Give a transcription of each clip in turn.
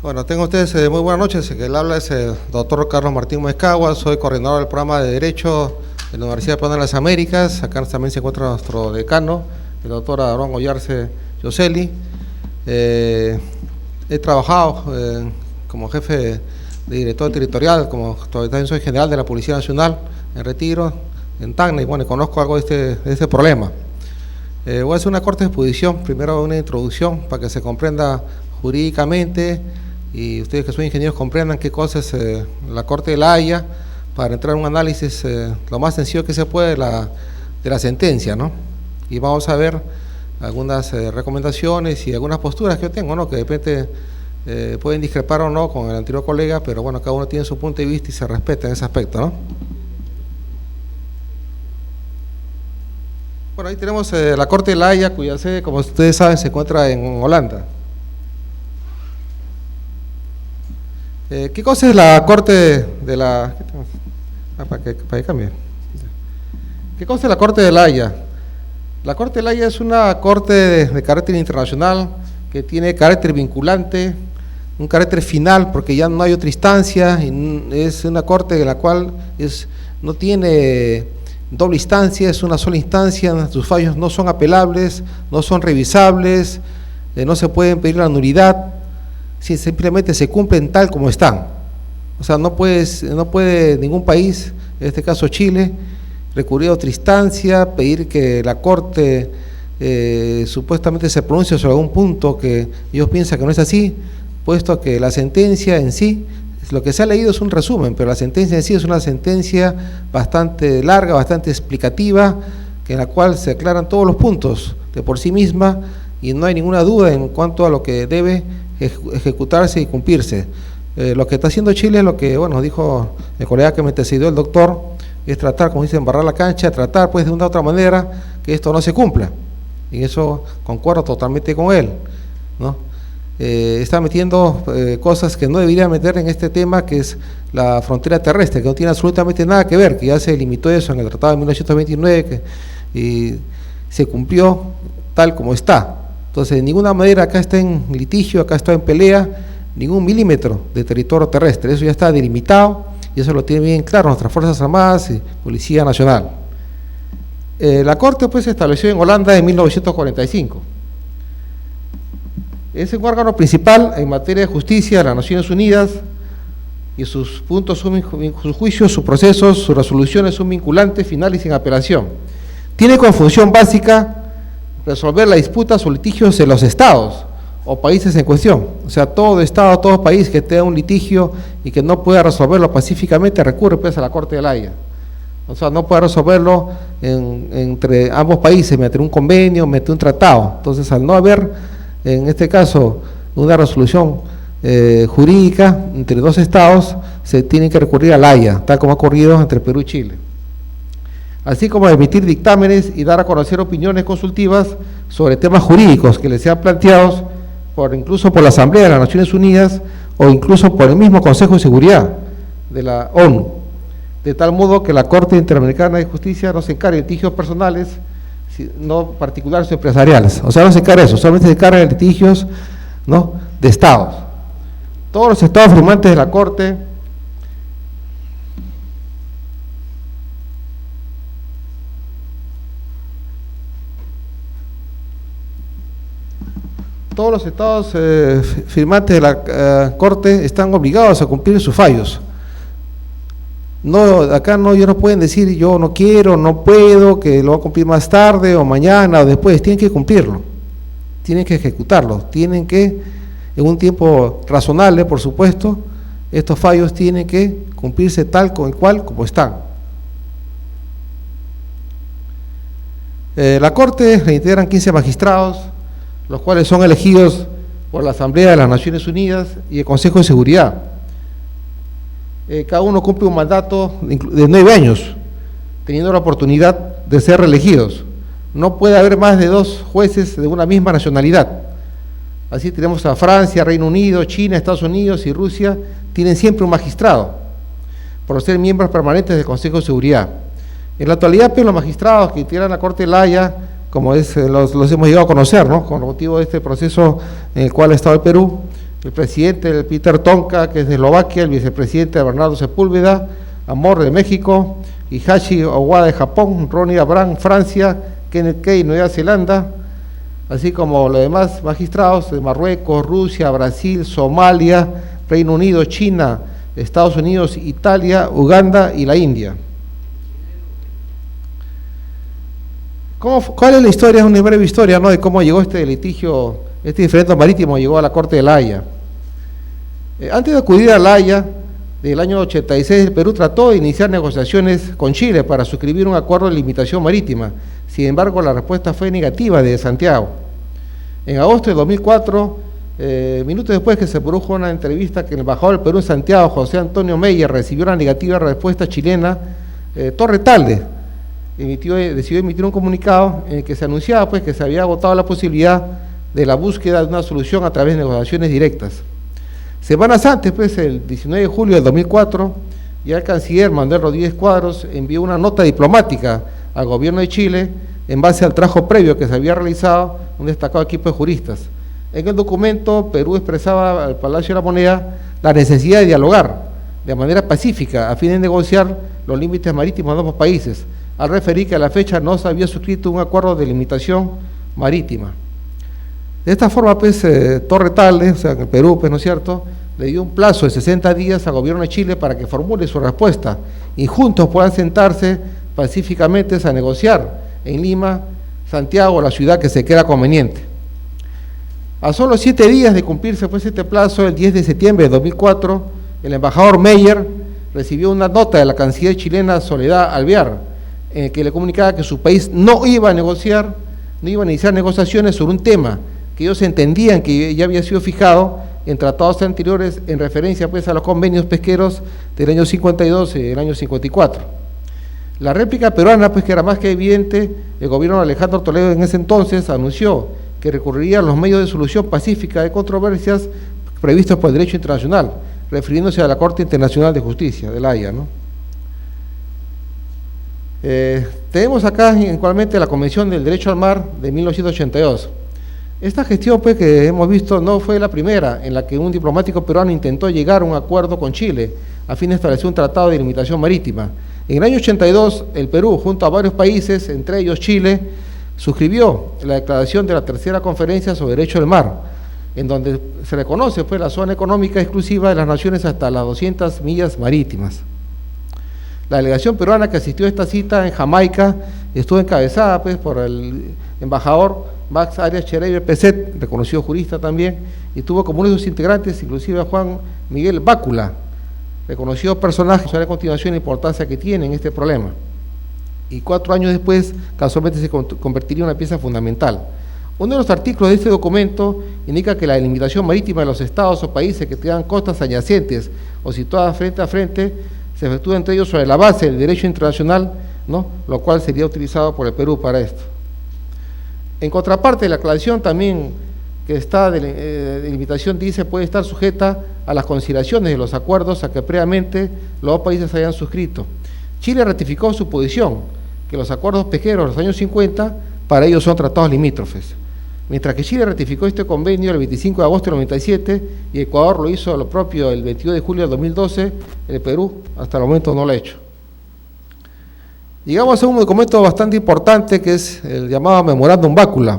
Bueno, tengan ustedes muy buenas noches. El que le habla es el doctor Carlos Martín Moescagua, soy coordinador del programa de Derecho de la Universidad Peruana de las Américas. Acá también se encuentra nuestro decano, el doctor Aarón Ollarse Yoseli. He trabajado como jefe de director territorial, como también soy general de la Policía Nacional en retiro, en Tacna, y bueno, conozco algo de este problema. Voy a hacer una corta exposición, primero una introducción para que se comprenda jurídicamente y ustedes que son ingenieros comprendan qué cosa es la Corte de La Haya, para entrar en un análisis lo más sencillo que se puede de la sentencia, ¿no? Y vamos a ver algunas recomendaciones y algunas posturas que yo tengo, ¿no? Que de repente pueden discrepar o no con el anterior colega, pero bueno, cada uno tiene su punto de vista y se respeta en ese aspecto, ¿no? Bueno, ahí tenemos la Corte de La Haya, cuya sede, como ustedes saben, se encuentra en Holanda. ¿Qué cosa es la Corte de la... para que cambie. ¿Qué cosa es la Corte de La Haya? La Corte de La Haya es una corte de carácter internacional que tiene carácter vinculante, un carácter final, porque ya no hay otra instancia, y es una corte en la cual no tiene doble instancia, es una sola instancia, sus fallos no son apelables, no son revisables, no se pueden pedir la nulidad, si simplemente se cumplen tal como están. O sea, no puede ningún país, en este caso Chile, recurrir a otra instancia, pedir que la Corte supuestamente se pronuncie sobre algún punto que ellos piensan que no es así, puesto que la sentencia en sí, lo que se ha leído es un resumen, pero la sentencia en sí es una sentencia bastante larga, bastante explicativa, en la cual se aclaran todos los puntos de por sí misma y no hay ninguna duda en cuanto a lo que debe ejecutarse y cumplirse. Lo que está haciendo Chile es lo que, bueno, dijo el colega que me antecedió, el doctor, es tratar, como dicen, barrar la cancha, tratar pues de una u otra manera que esto no se cumpla. Y eso concuerdo totalmente con él, ¿no? Está metiendo cosas que no debería meter en este tema, que es la frontera terrestre, que no tiene absolutamente nada que ver, que ya se limitó eso en el Tratado de 1929 y se cumplió tal como está. Entonces, de ninguna manera acá está en litigio, acá está en pelea ningún milímetro de territorio terrestre, eso ya está delimitado y eso lo tiene bien claro nuestras Fuerzas Armadas y Policía Nacional. La Corte pues se estableció en Holanda en 1945. Es un órgano principal en materia de justicia de las Naciones Unidas y sus puntos, sus juicios, sus procesos, sus resoluciones son vinculantes, finales y sin apelación. Tiene como función básica resolver las disputas o litigios de los estados o países en cuestión. O sea, todo estado, todo país que tenga un litigio y que no pueda resolverlo pacíficamente recurre pues a la Corte de La Haya. O sea, no puede resolverlo entre ambos países, mediante un convenio, mediante un tratado. Entonces, al no haber, en este caso, una resolución jurídica entre dos estados, se tiene que recurrir a La Haya, tal como ha ocurrido entre Perú y Chile. Así como emitir dictámenes y dar a conocer opiniones consultivas sobre temas jurídicos que les sean planteados incluso por la Asamblea de las Naciones Unidas o incluso por el mismo Consejo de Seguridad de la ONU, de tal modo que la Corte Interamericana de Justicia no se encargue de litigios personales, no particulares o empresariales. O sea, no se encarga de eso, solamente se encarga de litigios, ¿no?, de estados. Todos los estados firmantes de la Corte firmantes de la Corte están obligados a cumplir sus fallos. No, acá no, ellos no pueden decir yo no quiero, no puedo, que lo va a cumplir más tarde o mañana o después. Tienen que cumplirlo, tienen que ejecutarlo, tienen que, en un tiempo razonable, por supuesto, estos fallos tienen que cumplirse tal cual como están. La Corte la integran 15 magistrados, los cuales son elegidos por la Asamblea de las Naciones Unidas y el Consejo de Seguridad. Cada uno cumple un mandato de 9 años, teniendo la oportunidad de ser reelegidos. No puede haber más de 2 jueces de una misma nacionalidad. Así tenemos a Francia, Reino Unido, China, Estados Unidos y Rusia, tienen siempre un magistrado, por ser miembros permanentes del Consejo de Seguridad. En la actualidad, pues, los magistrados que integran la Corte de La Haya, como los hemos llegado a conocer, ¿no?, con motivo de este proceso en el cual ha estado el Perú, el presidente Peter Tonka, que es de Eslovaquia, el vicepresidente Bernardo Sepúlveda, Amor de México, Hihashi Owada de Japón, Ronnie Abraham, Francia, Kenneth Kay, Nueva Zelanda, así como los demás magistrados de Marruecos, Rusia, Brasil, Somalia, Reino Unido, China, Estados Unidos, Italia, Uganda y la India. ¿Cuál es la historia? Es una breve historia, ¿no?, de cómo llegó este litigio, este diferendo marítimo llegó a la Corte de La Haya. Antes de acudir a La Haya, del año 86, el Perú trató de iniciar negociaciones con Chile para suscribir un acuerdo de limitación marítima. Sin embargo, la respuesta fue negativa de Santiago. En agosto de 2004, minutos después que se produjo una entrevista que el embajador del Perú en Santiago, José Antonio Meyer, recibió una negativa respuesta chilena, Torre Talde decidió emitir un comunicado en el que se anunciaba pues, que se había agotado la posibilidad de la búsqueda de una solución a través de negociaciones directas. Semanas antes, pues, el 19 de julio del 2004, ya el canciller Manuel Rodríguez Cuadros envió una nota diplomática al gobierno de Chile en base al trabajo previo que se había realizado un destacado equipo de juristas. En el documento, Perú expresaba al Palacio de la Moneda la necesidad de dialogar de manera pacífica a fin de negociar los límites marítimos de ambos países, al referir que a la fecha no se había suscrito un acuerdo de limitación marítima. De esta forma, pues, Torre Talde, o sea, en el Perú, pues, ¿no es cierto?, le dio un plazo de 60 días al gobierno de Chile para que formule su respuesta y juntos puedan sentarse pacíficamente a negociar en Lima, Santiago, la ciudad que se crea conveniente. A solo 7 días de cumplirse pues este plazo, el 10 de septiembre de 2004, el embajador Meyer recibió una nota de la canciller chilena Soledad Alvear, en el que le comunicaba que su país no iba a negociar, no iba a iniciar negociaciones sobre un tema que ellos entendían que ya había sido fijado en tratados anteriores en referencia pues a los convenios pesqueros del año 52 y del año 54. La réplica peruana, pues que era más que evidente, el gobierno de Alejandro Toledo en ese entonces anunció que recurriría a los medios de solución pacífica de controversias previstos por el derecho internacional, refiriéndose a la Corte Internacional de Justicia de La Haya, ¿no? Tenemos acá igualmente la Convención del Derecho al Mar de 1982. Esta gestión pues que hemos visto no fue la primera en la que un diplomático peruano intentó llegar a un acuerdo con Chile a fin de establecer un tratado de limitación marítima. En el año 82, el Perú, junto a varios países, entre ellos Chile, suscribió la declaración de la tercera conferencia sobre derecho del mar, en donde se reconoce pues la zona económica exclusiva de las naciones hasta las 200 millas marítimas. La delegación peruana que asistió a esta cita en Jamaica estuvo encabezada pues por el embajador Max Arias Chereber Peset, reconocido jurista también, y tuvo como uno de sus integrantes inclusive a Juan Miguel Bácula, reconocido personaje. A continuación la importancia que tiene en este problema. Y 4 años después, casualmente se convertiría en una pieza fundamental. Uno de los artículos de este documento indica que la delimitación marítima de los estados o países que tengan costas adyacentes o situadas frente a frente se efectúa entre ellos sobre la base del derecho internacional, ¿no?, lo cual sería utilizado por el Perú para esto. En contraparte, la aclaración también que esta delimitación dice puede estar sujeta a las consideraciones de los acuerdos a que previamente los dos países hayan suscrito. Chile ratificó su posición, que los acuerdos pesqueros de los años 50 para ellos son tratados limítrofes. Mientras que Chile ratificó este convenio el 25 de agosto del 97 y Ecuador lo hizo lo propio el 22 de julio del 2012, el Perú hasta el momento no lo ha hecho. Llegamos a un documento bastante importante que es el llamado Memorándum Bácula.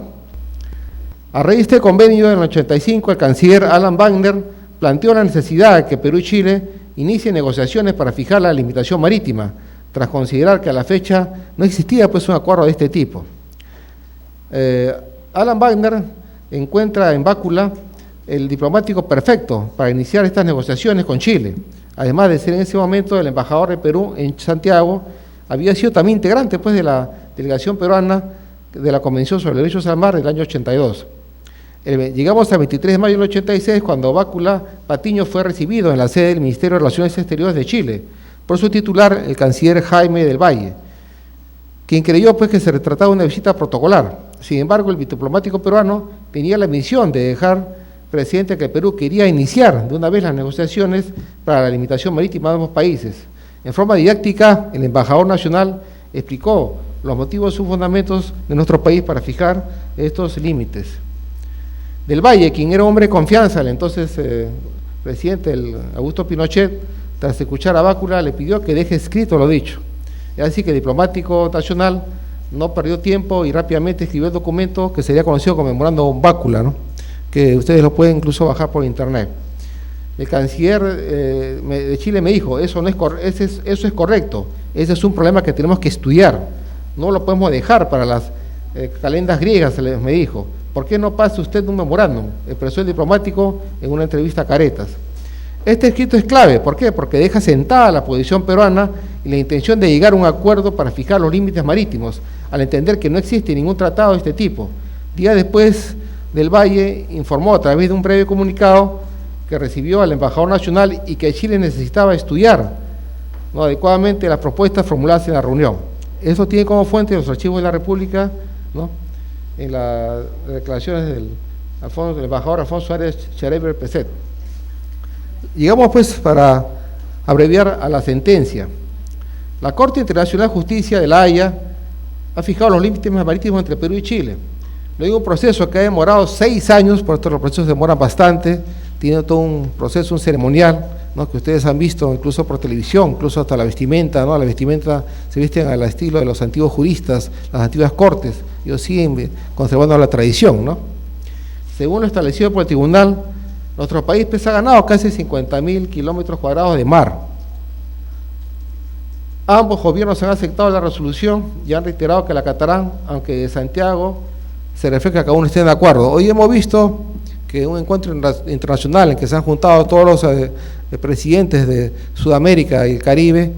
A raíz de este convenio, en el 85, el canciller Alan Wagner planteó la necesidad de que Perú y Chile inicien negociaciones para fijar la limitación marítima, tras considerar que a la fecha no existía pues un acuerdo de este tipo. Alan Wagner encuentra en Bácula el diplomático perfecto para iniciar estas negociaciones con Chile, además de ser en ese momento el embajador de Perú en Santiago, había sido también integrante pues de la delegación peruana de la Convención sobre Derechos al Mar del año 82. Llegamos al 23 de mayo del 86, cuando Bácula Patiño fue recibido en la sede del Ministerio de Relaciones Exteriores de Chile por su titular, el canciller Jaime del Valle, quien creyó pues que se trataba de una visita protocolar. Sin embargo, el diplomático peruano tenía la misión de dejar presente que el Perú quería iniciar de una vez las negociaciones para la limitación marítima de ambos países. En forma didáctica, el embajador nacional explicó los motivos y sus fundamentos de nuestro país para fijar estos límites. del Valle, quien era hombre de confianza, el entonces presidente Augusto Pinochet, tras escuchar a Bácula, le pidió que deje escrito lo dicho. Es así que el diplomático nacional no perdió tiempo y rápidamente escribió el documento que sería conocido como Memorándum Bácula, ¿no?, que ustedes lo pueden incluso bajar por internet. El canciller de Chile me dijo, eso es correcto, ese es un problema que tenemos que estudiar, no lo podemos dejar para las calendas griegas, me dijo. ¿Por qué no pasa usted un memorándum?, expresó el diplomático en una entrevista a Caretas. Este escrito es clave, ¿por qué? Porque deja sentada la posición peruana y la intención de llegar a un acuerdo para fijar los límites marítimos, al entender que no existe ningún tratado de este tipo. Días después, del Valle informó a través de un breve comunicado que recibió al embajador nacional y que Chile necesitaba estudiar, ¿no?, adecuadamente las propuestas formuladas en la reunión. Eso tiene como fuente los archivos de la República, ¿no?, en las declaraciones del embajador Alfonso Arias Charever Peset. Llegamos pues, para abreviar, a la sentencia. La Corte Internacional de Justicia de La Haya ha fijado los límites marítimos entre Perú y Chile. Luego un proceso que ha demorado 6 años, por esto los procesos demoran bastante, tiene todo un proceso, un ceremonial, ¿no?, que ustedes han visto incluso por televisión, incluso hasta la vestimenta, ¿no?, la vestimenta se visten al estilo de los antiguos juristas, las antiguas cortes, ellos siguen conservando la tradición, ¿no? Según lo establecido por el tribunal, nuestro país ha ganado casi 50.000 kilómetros cuadrados de mar. Ambos gobiernos han aceptado la resolución y han reiterado que la acatarán, aunque de Santiago se refleja que aún estén de acuerdo. Hoy hemos visto que un encuentro internacional en que se han juntado todos los presidentes de Sudamérica y el Caribe,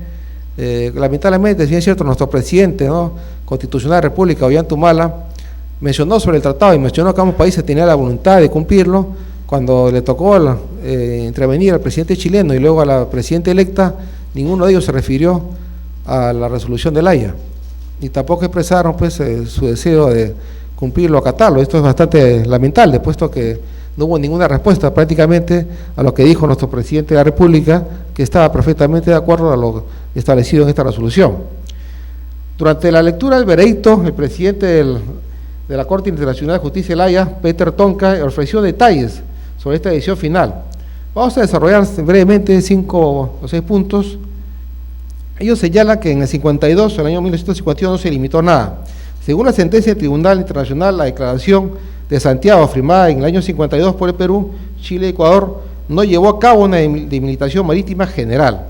lamentablemente, si es cierto, nuestro presidente, ¿no?, constitucional de la República, Ollanta mencionó sobre el tratado y mencionó que ambos países tenían la voluntad de cumplirlo. Cuando le tocó intervenir al presidente chileno y luego a la presidenta electa, ninguno de ellos se refirió a la resolución de La Haya, y tampoco expresaron pues su deseo de cumplirlo, acatarlo. Esto es bastante lamentable, puesto que no hubo ninguna respuesta prácticamente a lo que dijo nuestro presidente de la República, que estaba perfectamente de acuerdo a lo establecido en esta resolución. Durante la lectura del veredicto, el presidente de la Corte Internacional de Justicia de La Haya, Peter Tonka, ofreció detalles sobre esta decisión final. Vamos a desarrollar brevemente 5 o 6 puntos. Ellos señalan que en el 52, en el año 1952, no se limitó nada. Según la sentencia del Tribunal Internacional, la declaración de Santiago, firmada en el año 52 por el Perú, Chile y Ecuador, no llevó a cabo una delimitación marítima general.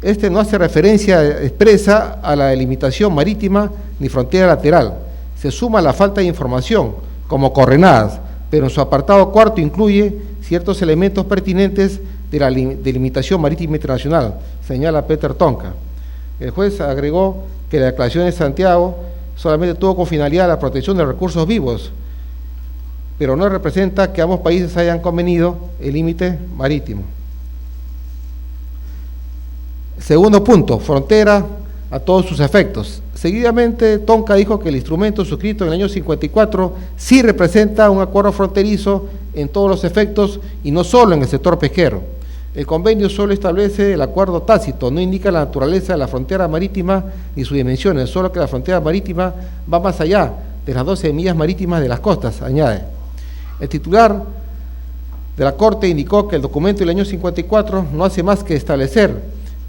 Este no hace referencia expresa a la delimitación marítima ni frontera lateral. Se suma la falta de información, como coordenadas, pero en su apartado cuarto incluye ciertos elementos pertinentes de la delimitación marítima internacional, señala Peter Tonka. El juez agregó que la declaración de Santiago solamente tuvo como finalidad la protección de recursos vivos, pero no representa que ambos países hayan convenido el límite marítimo. Segundo punto, frontera a todos sus efectos. Seguidamente, Tonka dijo que el instrumento suscrito en el año 54 sí representa un acuerdo fronterizo en todos los efectos y no solo en el sector pesquero. El convenio solo establece el acuerdo tácito, no indica la naturaleza de la frontera marítima ni sus dimensiones, solo que la frontera marítima va más allá de las 12 millas marítimas de las costas, añade. El titular de la Corte indicó que el documento del año 54 no hace más que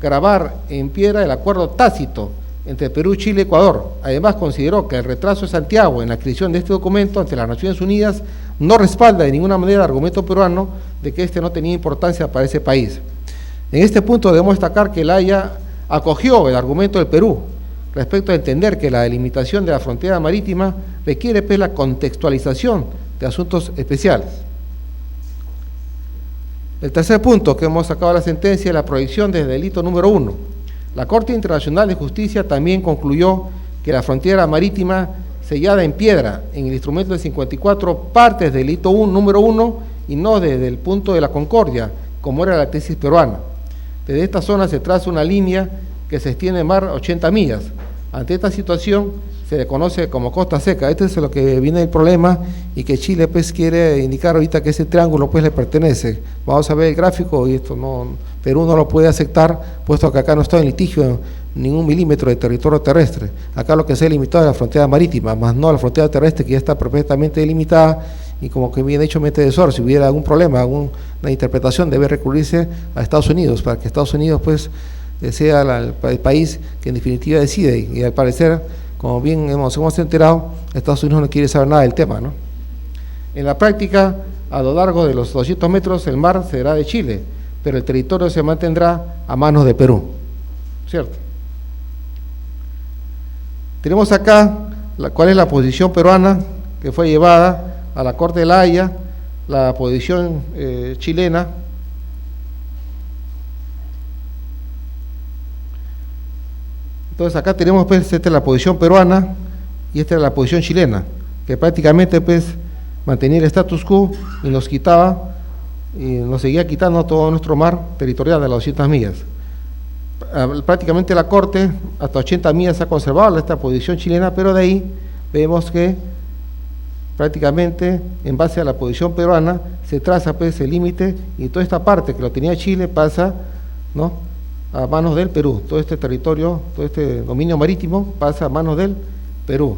grabar en piedra el acuerdo tácito entre Perú, Chile y Ecuador. Además, consideró que el retraso de Santiago en la adquisición de este documento ante las Naciones Unidas no respalda de ninguna manera el argumento peruano de que este no tenía importancia para ese país. En este punto debemos destacar que La Haya acogió el argumento del Perú respecto a entender que la delimitación de la frontera marítima requiere pues la contextualización de asuntos especiales. El tercer punto que hemos sacado de la sentencia es la prohibición del delito número 1. La Corte Internacional de Justicia también concluyó que la frontera marítima sellada en piedra en el instrumento del 54 parte del delito número 1 y no desde el punto de la Concordia, como era la tesis peruana. Desde esta zona se traza una línea que se extiende en mar 80 millas. Ante esta situación se le conoce como costa seca. Este es lo que viene el problema y que Chile pues quiere indicar ahorita que ese triángulo pues le pertenece. Vamos a ver el gráfico y esto no, Perú no lo puede aceptar, puesto que acá no está en litigio ningún milímetro de territorio terrestre. Acá lo que se ha limitado es la frontera marítima, más no la frontera terrestre, que ya está perfectamente delimitada y como que bien hecho mente de suero, si hubiera algún problema, alguna interpretación, debe recurrirse a Estados Unidos, para que Estados Unidos pues sea el país que en definitiva decide, y al parecer, como bien hemos enterado, Estados Unidos no quiere saber nada del tema, ¿no? En la práctica, a lo largo de los 200 metros, el mar será de Chile, pero el territorio se mantendrá a manos de Perú, ¿cierto? Tenemos acá cuál es la posición peruana que fue llevada a la Corte de la Haya, la posición chilena. Entonces acá tenemos pues esta es la posición peruana y esta es la posición chilena, que prácticamente pues mantenía el status quo y nos quitaba y nos seguía quitando todo nuestro mar territorial de las 200 millas. Prácticamente la Corte hasta 80 millas ha conservado esta posición chilena, pero de ahí vemos que prácticamente en base a la posición peruana se traza pues el límite y toda esta parte que lo tenía Chile pasa, ¿no?, a manos del Perú. Todo este territorio, todo este dominio marítimo pasa a manos del Perú.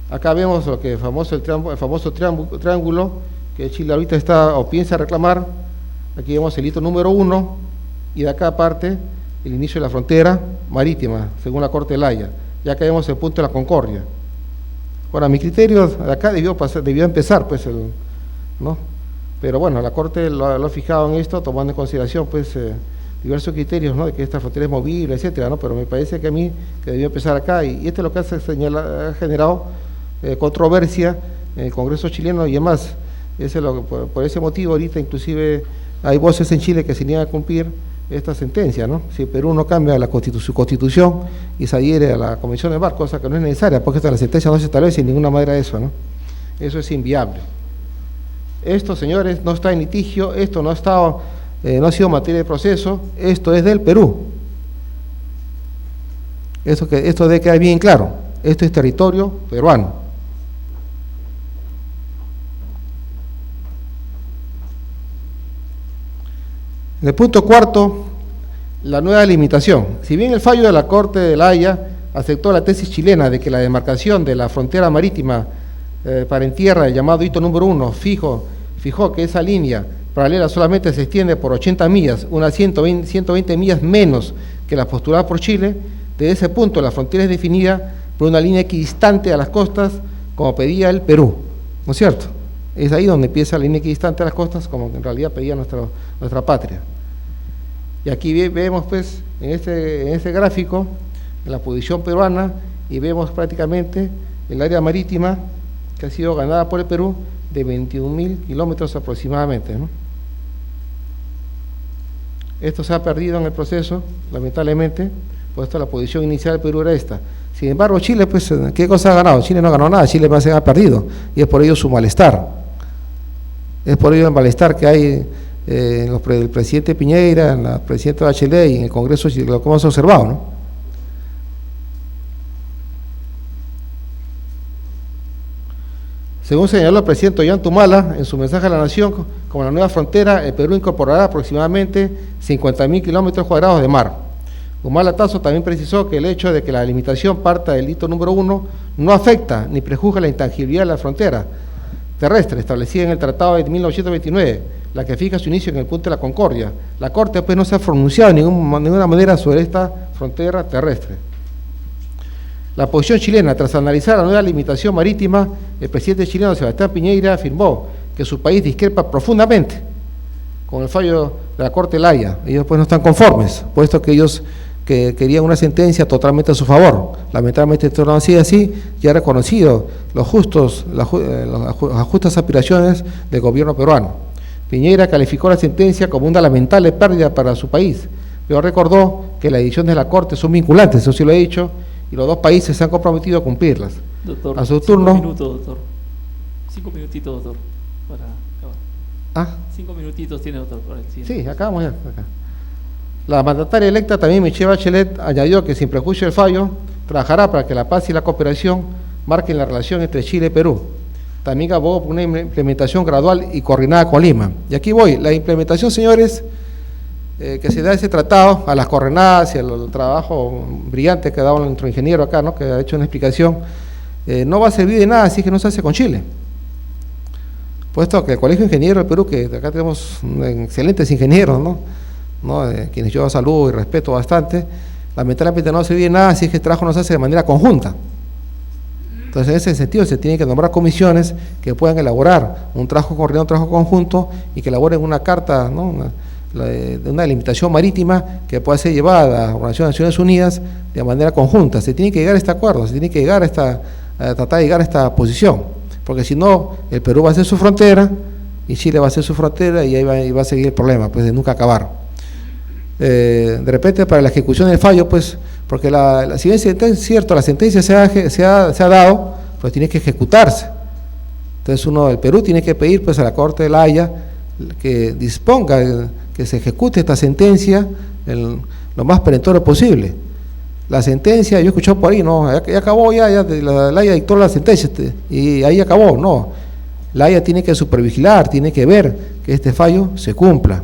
Acá vemos lo que el famoso triángulo que Chile ahorita está o piensa reclamar. Aquí vemos el hito número 1 y de acá parte el inicio de la frontera marítima, según la Corte de la Haya. Ya acá vemos el punto de la Concordia. Bueno, a mi criterio, de acá debió empezar, pues, ¿no? Pero bueno, la Corte lo ha fijado en esto, tomando en consideración, pues, diversos criterios, ¿no?, de que esta frontera es movible, etcétera, ¿no? Pero me parece que a mí que debió empezar acá, y esto es lo que ha generado controversia en el Congreso chileno y demás. Por ese motivo, ahorita inclusive hay voces en Chile que se niegan a cumplir esta sentencia, ¿no? Si Perú no cambia su constitución y se adhiere a la Convención de Mar, cosa que no es necesaria, porque esta la sentencia no se establece en ninguna manera de eso, ¿no? Eso es inviable. Esto, señores, no está en litigio, esto no ha sido materia de proceso, esto es del Perú. Esto debe quedar bien claro, esto es territorio peruano. En el punto cuarto, la nueva limitación. Si bien el fallo de la Corte de la Haya aceptó la tesis chilena de que la demarcación de la frontera marítima para en tierra, el llamado hito número 1, fijó que esa línea paralela solamente se extiende por 80 millas, unas 120 millas menos que la postulada por Chile, desde ese punto la frontera es definida por una línea equidistante a las costas, como pedía el Perú, ¿no es cierto? Es ahí donde empieza la línea equidistante a las costas, como en realidad pedía nuestra patria. Y aquí vemos pues en este gráfico la posición peruana y vemos prácticamente el área marítima que ha sido ganada por el Perú de 21.000 kilómetros aproximadamente, ¿no? Esto se ha perdido en el proceso, lamentablemente, puesto la posición inicial del Perú era esta. Sin embargo, Chile, pues, ¿qué cosa ha ganado? Chile no ganó nada, Chile más se ha perdido, y es por ello su malestar. Es por ello el malestar que hay en el presidente Piñera, en la presidenta Bachelet y en el Congreso, lo que hemos observado, ¿no? Según señaló el presidente Ollantumala en su mensaje a la Nación, como la nueva frontera, el Perú incorporará aproximadamente 50.000 kilómetros cuadrados de mar. Humala Tazo también precisó que el hecho de que la limitación parta del hito número 1 no afecta ni prejuzga la intangibilidad de la frontera terrestre establecida en el Tratado de 1929, la que fija su inicio en el punto de la Concordia. La Corte pues no se ha pronunciado de ninguna manera sobre esta frontera terrestre. La posición chilena, tras analizar la nueva limitación marítima, el presidente chileno Sebastián Piñera afirmó que su país discrepa profundamente con el fallo de la Corte de la Haya. Ellos pues no están conformes, puesto que ellos querían una sentencia totalmente a su favor. Lamentablemente esto no ha sido así, y ha reconocido las justas aspiraciones del gobierno peruano. Piñera calificó la sentencia como una lamentable pérdida para su país, pero recordó que las decisiones de la Corte son vinculantes, eso sí lo he dicho, y los dos países se han comprometido a cumplirlas. Doctor, a su turno. 5 minutos, doctor. 5 minutitos, doctor, para acabar. ¿Ah? 5 minutitos tiene, doctor, para el siguiente. Sí, acabamos ya. Acá. La mandataria electa también, Michelle Bachelet, añadió que sin prejuicio del fallo, trabajará para que la paz y la cooperación marquen la relación entre Chile y Perú. También abogó por una implementación gradual y coordinada con Lima. Y aquí voy, la implementación, señores, que se da ese tratado, a las coordenadas y al trabajo brillante que ha dado nuestro ingeniero acá, ¿no?, que ha hecho una explicación, no va a servir de nada si es que no se hace con Chile. Puesto que el Colegio de Ingenieros del Perú, que acá tenemos excelentes ingenieros, quienes yo saludo y respeto bastante, lamentablemente no sirve de nada si es que el trabajo no se hace de manera conjunta. Entonces, en ese sentido, se tienen que nombrar comisiones que puedan elaborar un trabajo coordinado, un trabajo conjunto, y que elaboren una carta, de una delimitación marítima que pueda ser llevada a la Organización de Naciones Unidas de manera conjunta. Se tiene que llegar a este acuerdo, se tiene que llegar a tratar de llegar a esta posición, porque si no, el Perú va a ser su frontera y Chile va a ser su frontera, y ahí va a seguir el problema, pues, de nunca acabar. De repente, para la ejecución del fallo, pues, porque si bien es cierto, la sentencia se ha dado, pues tiene que ejecutarse. Entonces el Perú tiene que pedir, pues, a la Corte de La Haya que disponga que se ejecute esta sentencia lo más perentorio posible. La sentencia, yo he escuchado por ahí, ya acabó, ya La Haya dictó la sentencia y ahí acabó. No, La Haya tiene que supervigilar, tiene que ver que este fallo se cumpla.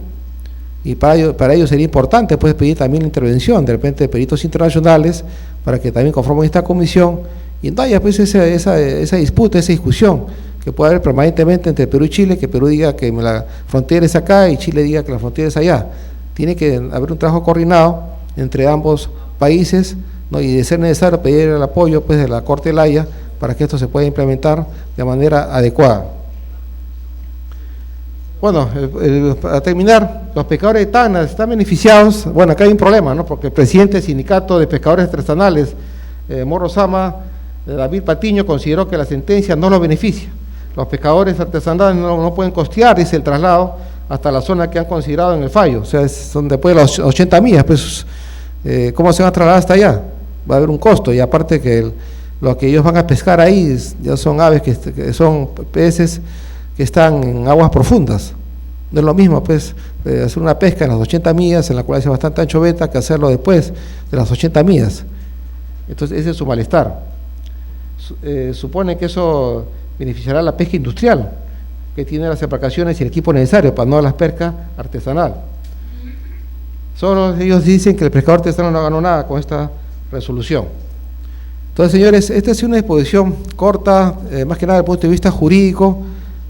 Y para ello sería importante, pues, pedir también la intervención de repente de peritos internacionales para que también conformen esta comisión y no haya, pues, esa disputa, esa discusión que puede haber permanentemente entre Perú y Chile, que Perú diga que la frontera es acá y Chile diga que la frontera es allá. Tiene que haber un trabajo coordinado entre ambos países, y de ser necesario pedir el apoyo, pues, de la Corte de La Haya para que esto se pueda implementar de manera adecuada. Bueno, para terminar, los pescadores de Tacna están beneficiados. Bueno, acá hay un problema, porque el presidente del Sindicato de Pescadores Artesanales, Morro Sama, David Patiño, consideró que la sentencia no los beneficia. Los pescadores artesanales no pueden costear, dice, el traslado hasta la zona que han considerado en el fallo, o sea, son después de las 80 millas, pues, ¿cómo se van a trasladar hasta allá? Va a haber un costo, y aparte que lo que ellos van a pescar ahí ya son aves que son peces que están en aguas profundas. No es lo mismo, pues, hacer una pesca en las 80 millas, en la cual hace bastante anchoveta, que hacerlo después de las 80 millas. Entonces, ese es su malestar. Supone que eso beneficiará a la pesca industrial, que tiene las embarcaciones y el equipo necesario para no la pesca artesanal. Solo ellos dicen que el pescador artesanal no ganó nada con esta resolución. Entonces, señores, esta es una exposición corta, más que nada desde el punto de vista jurídico,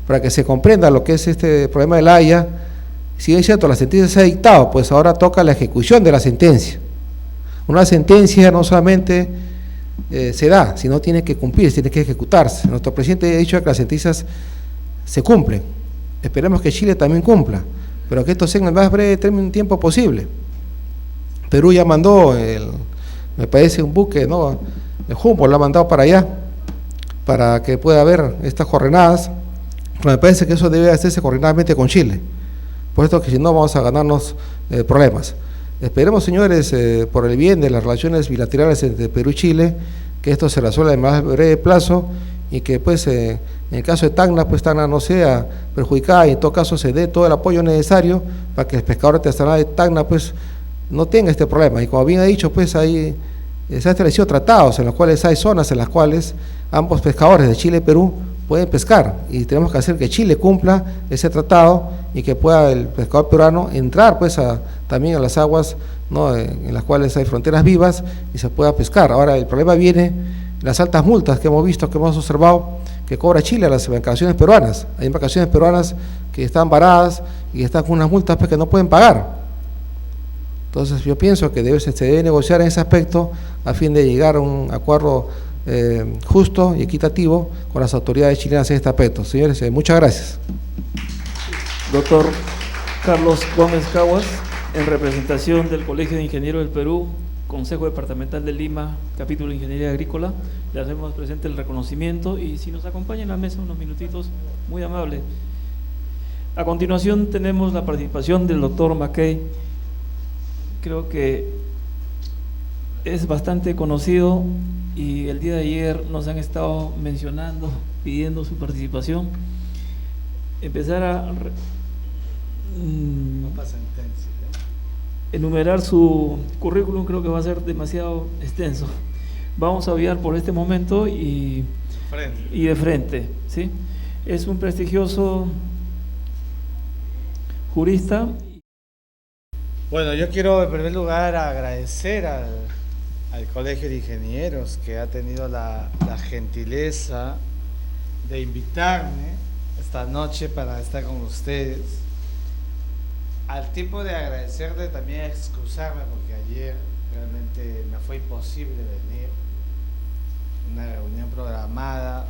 para que se comprenda lo que es este problema de La Haya. Si es cierto, la sentencia se ha dictado, pues ahora toca la ejecución de la sentencia. Una sentencia no solamente se da, sino tiene que cumplirse, tiene que ejecutarse. Nuestro presidente ha dicho que las sentencias se cumplen. Esperemos que Chile también cumpla, pero que esto sea en el más breve tiempo posible. Perú ya mandó, me parece, un buque, el Humboldt lo ha mandado para allá, para que pueda haber estas coordenadas. Me parece que eso debe hacerse coordinadamente con Chile, puesto que si no vamos a ganarnos problemas. Esperemos, señores, por el bien de las relaciones bilaterales entre Perú y Chile, que esto se resuelva en más breve plazo y que, pues, en el caso de Tacna, pues Tacna no sea perjudicada y en todo caso se dé todo el apoyo necesario para que el pescador artesanal de Tacna, pues, no tenga este problema. Y como bien ha dicho, pues, ahí se han establecido tratados en los cuales hay zonas en las cuales ambos pescadores de Chile y Perú pueden pescar, y tenemos que hacer que Chile cumpla ese tratado y que pueda el pescador peruano entrar, pues, también a las aguas, en las cuales hay fronteras vivas y se pueda pescar. Ahora el problema viene en las altas multas que hemos visto, que hemos observado que cobra Chile a las embarcaciones peruanas. Hay embarcaciones peruanas que están varadas y están con unas multas, pues, que no pueden pagar. Entonces yo pienso que se debe negociar en ese aspecto a fin de llegar a un acuerdo justo y equitativo con las autoridades chilenas en este aspecto. Señores, muchas gracias. Doctor Carlos Gómez Caguas, en representación del Colegio de Ingenieros del Perú, Consejo Departamental de Lima, Capítulo de Ingeniería Agrícola, le hacemos presente el reconocimiento y si nos acompaña en la mesa unos minutitos, muy amable. A continuación tenemos la participación del doctor Mackay. Creo que es bastante conocido y el día de ayer nos han estado mencionando, pidiendo su participación. Empezar a enumerar su currículum creo que va a ser demasiado extenso. Vamos a obviar por este momento y de frente, ¿sí? Es un prestigioso jurista. Bueno, yo quiero en primer lugar agradecer al Colegio de Ingenieros que ha tenido la gentileza de invitarme esta noche para estar con ustedes. Al tiempo de agradecerle, también excusarme porque ayer realmente me fue imposible venir. Una reunión programada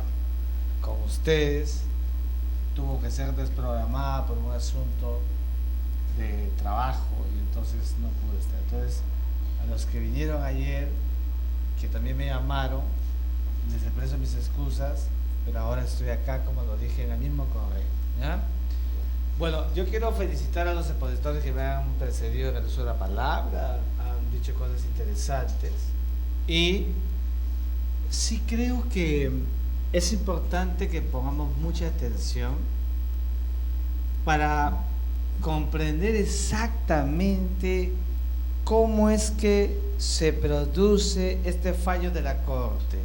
con ustedes tuvo que ser desprogramada por un asunto de trabajo y entonces no pude estar. Entonces, a los que vinieron ayer, que también me llamaron, les expreso mis excusas, pero ahora estoy acá, como lo dije en el mismo correo, ¿ya? Bueno, yo quiero felicitar a los expositores que me han precedido en el uso de la palabra, han dicho cosas interesantes y sí creo que es importante que pongamos mucha atención para comprender exactamente cómo es que se produce este fallo de la Corte.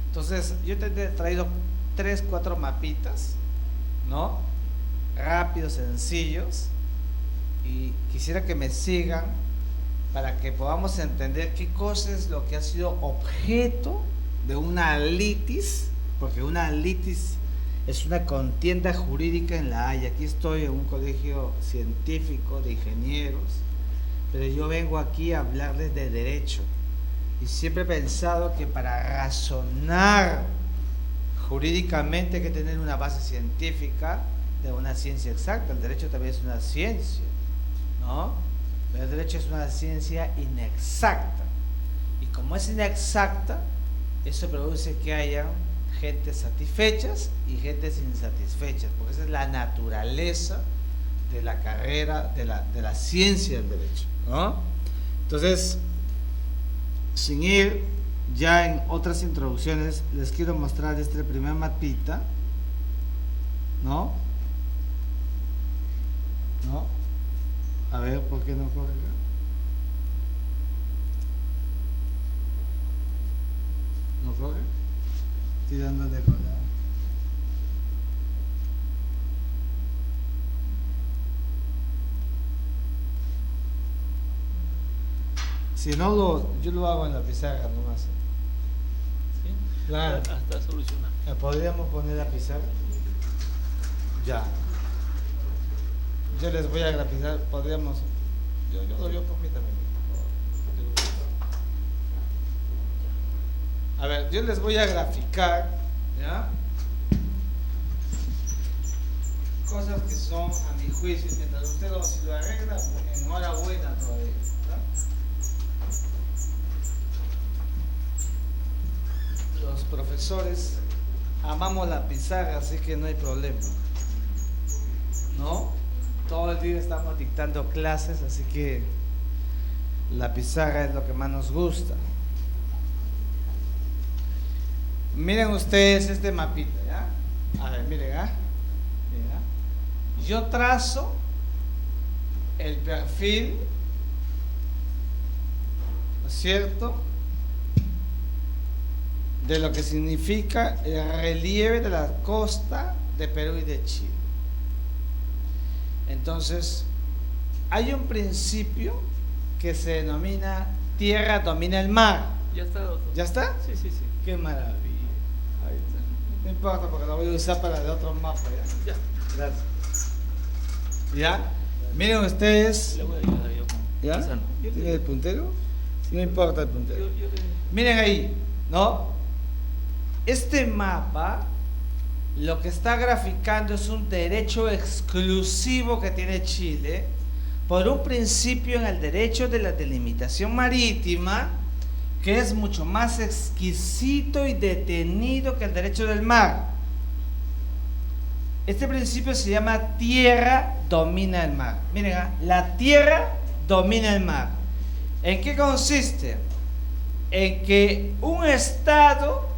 Entonces, yo te he traído 3-4 mapitas, ¿no? Rápidos, sencillos, y quisiera que me sigan para que podamos entender qué cosa es lo que ha sido objeto de una litis, porque una litis es una contienda jurídica en La Haya. Aquí estoy en un colegio científico de ingenieros, pero yo vengo aquí a hablarles de derecho y siempre he pensado que para razonar jurídicamente hay que tener una base científica de una ciencia exacta. El derecho también es una ciencia, ¿no? Pero el derecho es una ciencia inexacta y como es inexacta, eso produce que haya gentes satisfechas y gentes insatisfechas, porque esa es la naturaleza de la carrera, de la ciencia del derecho, ¿no? Entonces, sin ir ya en otras introducciones, les quiero mostrar este primer mapita, ¿no? ¿No? A ver, ¿por qué no corre acá? ¿No corre? Estoy dándole con la... Si no, yo lo hago en la pizarra nomás. ¿Sí? Claro. Hasta solucionar. ¿Podríamos poner la pizarra? Ya. Yo les voy a grafizar, podríamos... Yo permítame. A ver, yo les voy a graficar, ¿ya? Cosas que son, a mi juicio, mientras usted si lo arregla, enhorabuena todavía, ¿verdad? Los profesores amamos la pizarra, así que no hay problema, ¿no? Todo el día estamos dictando clases, así que la pizarra es lo que más nos gusta. Miren ustedes este mapita, ¿ya? A ver, miren, ¿ah? Miren, ¿ah? Yo trazo el perfil, ¿no es cierto?, de lo que significa el relieve de la costa de Perú y de Chile. Entonces, hay un principio que se denomina tierra domina el mar. Ya está, doctor. ¿Ya está? Sí, sí, sí. Qué maravilla. Ahí está. No importa porque lo voy a usar para el otro mapa. ¿Ya? Ya. Gracias. ¿Ya? Miren ustedes. Le voy a ayudar yo con ¿Ya? Lizano. ¿Tiene el puntero? No importa el puntero. Yo Miren ahí, ¿no? Este mapa lo que está graficando es un derecho exclusivo que tiene Chile por un principio en el derecho de la delimitación marítima que es mucho más exquisito y detenido que el derecho del mar. Este principio se llama tierra domina el mar. Miren, la tierra domina el mar. ¿En qué consiste? En que un estado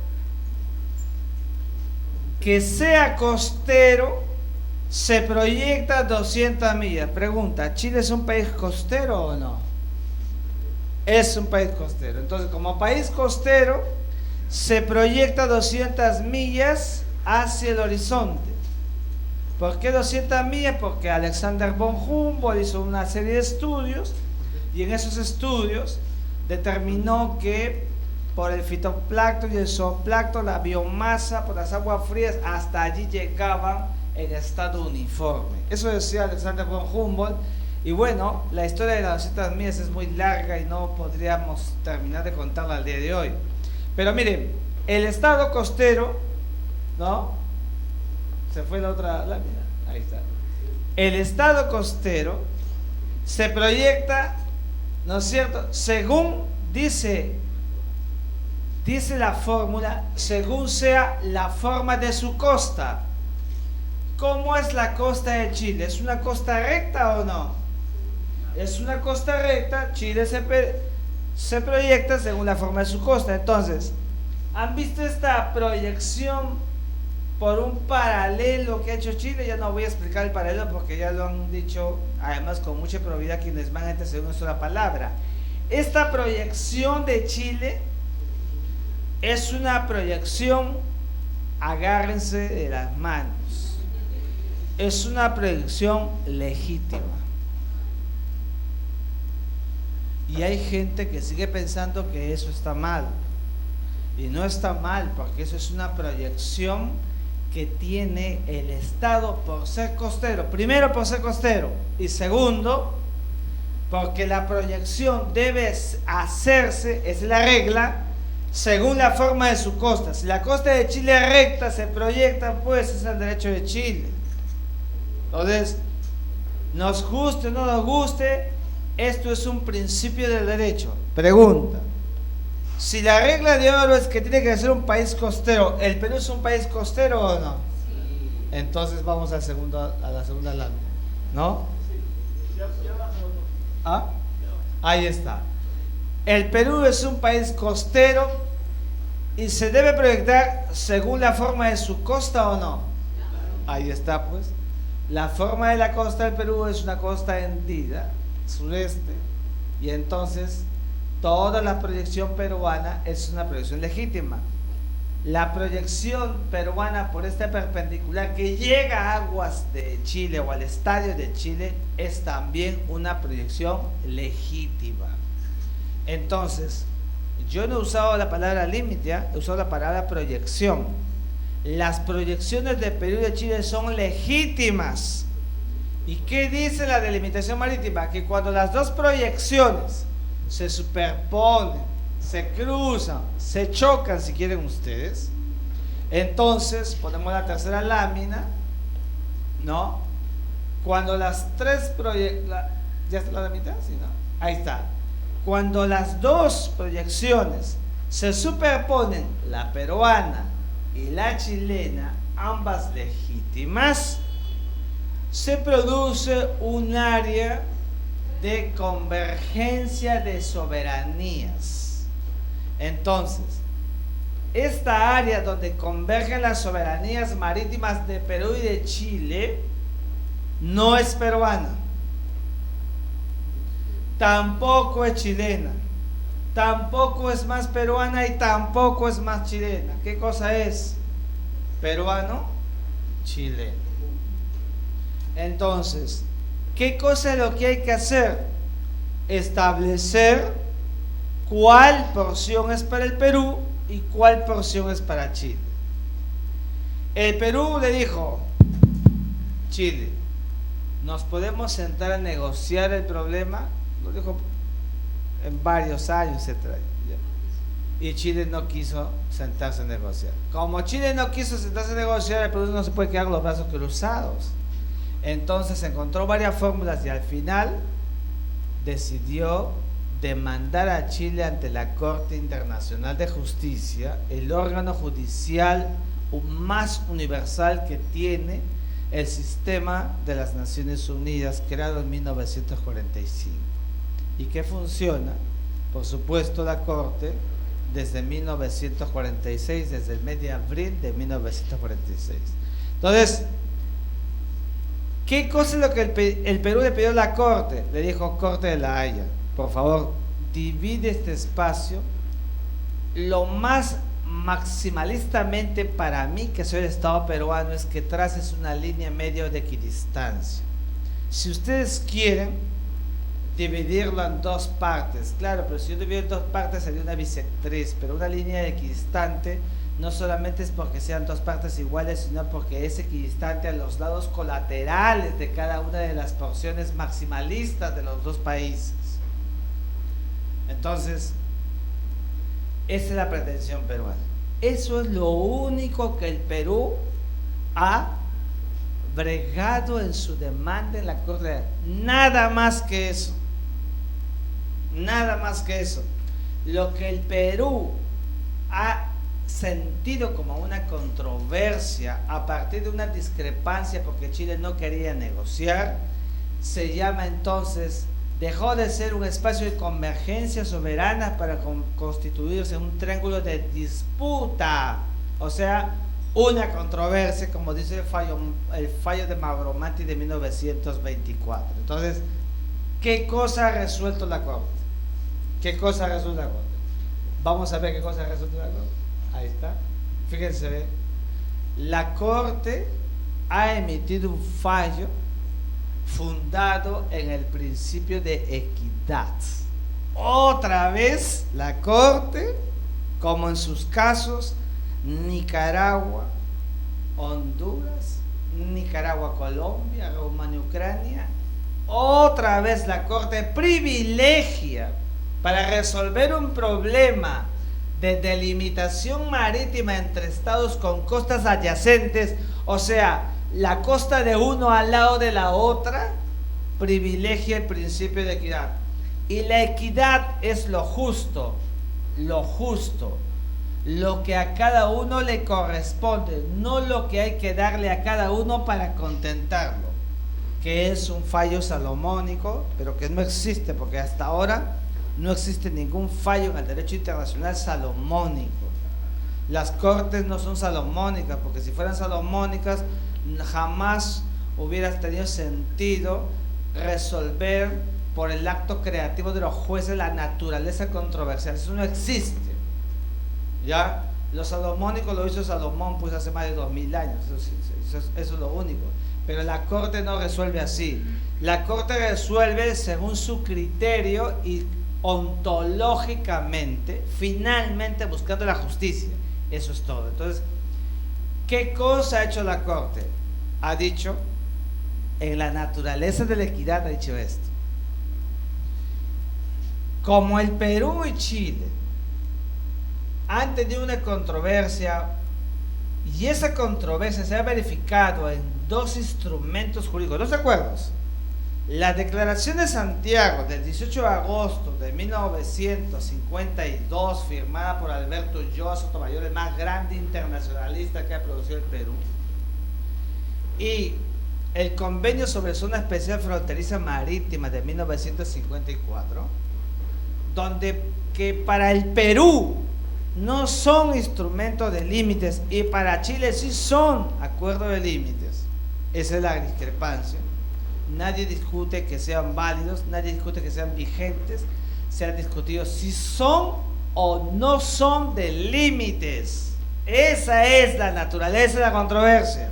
que sea costero se proyecta 200 millas. Pregunta, ¿Chile es un país costero o no? Es un país costero. Entonces, como país costero, se proyecta 200 millas hacia el horizonte. ¿Por qué 200 millas? Porque Alexander von Humboldt hizo una serie de estudios y en esos estudios determinó que por el fitoplancton y el zooplancton, la biomasa, por las aguas frías, hasta allí llegaban en estado uniforme. Eso decía Alexander von Humboldt. Y bueno, la historia de las 200 millas es muy larga y no podríamos terminar de contarla al día de hoy. Pero miren, el estado costero, ¿no? Se fue la otra lámina, ahí está. El estado costero se proyecta, ¿no es cierto?, según dice la fórmula, según sea la forma de su costa. ¿Cómo es la costa de Chile? ¿Es una costa recta o no? Es una costa recta. Chile se proyecta según la forma de su costa. Entonces, ¿han visto esta proyección por un paralelo que ha hecho Chile? Ya no voy a explicar el paralelo porque ya lo han dicho, además con mucha probabilidad, quienes van a entender según una sola palabra. Esta proyección de Chile es una proyección, agárrense de las manos, es una proyección legítima. Y hay gente que sigue pensando que eso está mal. Y no está mal, porque eso es una proyección que tiene el Estado por ser costero. Primero, por ser costero. Y segundo, porque la proyección debe hacerse, es la regla, según la forma de su costa. Si la costa de Chile es recta, se proyecta, pues es el derecho de Chile. Entonces, nos guste o no nos guste, esto es un principio del derecho. Pregunta: si la regla de oro es que tiene que ser un país costero, ¿el Perú es un país costero o no? Sí. Entonces vamos a la segunda lámina, ¿no? ¿Ah? Ahí está. El Perú es un país costero y se debe proyectar según la forma de su costa o no. Ahí está, pues. La forma de la costa del Perú es una costa hendida, sureste, y entonces toda la proyección peruana es una proyección legítima. La proyección peruana por esta perpendicular que llega a aguas de Chile o al estadio de Chile es también una proyección legítima. Entonces, yo no he usado la palabra límite, he usado la palabra proyección. Las proyecciones de Perú y de Chile son legítimas. ¿Y qué dice la delimitación marítima? Que cuando las dos proyecciones se superponen, se cruzan, se chocan, si quieren ustedes, entonces ponemos la tercera lámina, ¿no? Cuando las tres proyecciones, ¿ya está la lámina? Sí, ¿no? Ahí está. Cuando las dos proyecciones se superponen, la peruana y la chilena, ambas legítimas, se produce un área de convergencia de soberanías. Entonces, esta área donde convergen las soberanías marítimas de Perú y de Chile no es peruana, tampoco es chilena, tampoco es más peruana y tampoco es más chilena. ¿Qué cosa es? Peruano, chileno. Entonces, ¿qué cosa es lo que hay que hacer? Establecer cuál porción es para el Perú y cuál porción es para Chile. El Perú le dijo: Chile, ¿nos podemos sentar a negociar el problema? Lo dijo en varios años, etc. Y Chile no quiso sentarse a negociar. Como Chile no quiso sentarse a negociar, el Perú no se puede quedar con los brazos cruzados. Entonces encontró varias fórmulas y al final decidió demandar a Chile ante la Corte Internacional de Justicia, el órgano judicial más universal que tiene el sistema de las Naciones Unidas, creado en 1945 y que funciona, por supuesto, la Corte desde 1946, desde el mes de abril de 1946. Entonces, ¿qué cosa es lo que el Perú le pidió a la Corte? Le dijo: Corte de la Haya, por favor, divide este espacio lo más maximalistamente para mí, que soy el Estado peruano, es que traces una línea medio de equidistancia. Si ustedes quieren, dividirlo en dos partes. Claro, pero si yo divido en dos partes sería una bisectriz, pero una línea equidistante no solamente es porque sean dos partes iguales, sino porque es equidistante a los lados colaterales de cada una de las porciones maximalistas de los dos países. Entonces, esa es la pretensión peruana. Eso es lo único que el Perú ha bregado en su demanda en la Corte. Nada más que eso. Nada más que eso. Lo que el Perú ha sentido como una controversia a partir de una discrepancia porque Chile no quería negociar, se llama entonces, dejó de ser un espacio de convergencia soberana para constituirse un triángulo de disputa, o sea, una controversia, como dice el fallo de Mavromati de 1924. Entonces, ¿qué cosa ha resuelto la Corte? ¿Qué cosa ha resuelto la Corte? Vamos a ver qué cosa ha resuelto la Corte. Ahí está. Fíjense, la Corte ha emitido un fallo fundado en el principio de equidad. Otra vez la Corte, como en sus casos Nicaragua, Honduras, Nicaragua, Colombia, Rumania, Ucrania, otra vez la Corte privilegia para resolver un problema de delimitación marítima entre estados con costas adyacentes, o sea, la costa de uno al lado de la otra, privilegia el principio de equidad. Y la equidad es lo justo, lo que a cada uno le corresponde, no lo que hay que darle a cada uno para contentarlo, que es un fallo salomónico, pero que no existe, porque hasta ahora no existe ningún fallo en el derecho internacional salomónico. Las cortes no son salomónicas, porque si fueran salomónicas jamás hubiera tenido sentido resolver por el acto creativo de los jueces la naturaleza controversial. Eso no existe. Ya, los salomónicos lo hizo Salomón pues hace más de 2000 años, eso es lo único. Pero la Corte no resuelve así. La Corte resuelve según su criterio y ontológicamente, finalmente buscando la justicia. Eso es todo. Entonces, ¿qué cosa ha hecho la Corte? Ha dicho, en la naturaleza de la equidad ha dicho esto: como el Perú y Chile han tenido una controversia y esa controversia se ha verificado en dos instrumentos jurídicos, dos acuerdos: la Declaración de Santiago del 18 de agosto de 1952, firmada por Alberto Ulloa Sotomayor, el más grande internacionalista que ha producido el Perú, y el Convenio sobre Zona Especial Fronteriza Marítima de 1954, donde que para el Perú no son instrumentos de límites y para Chile sí son acuerdos de límites. Esa es la discrepancia. Nadie discute que sean válidos, nadie discute que sean vigentes. Se ha discutido si son o no son de límites. Esa es la naturaleza de la controversia.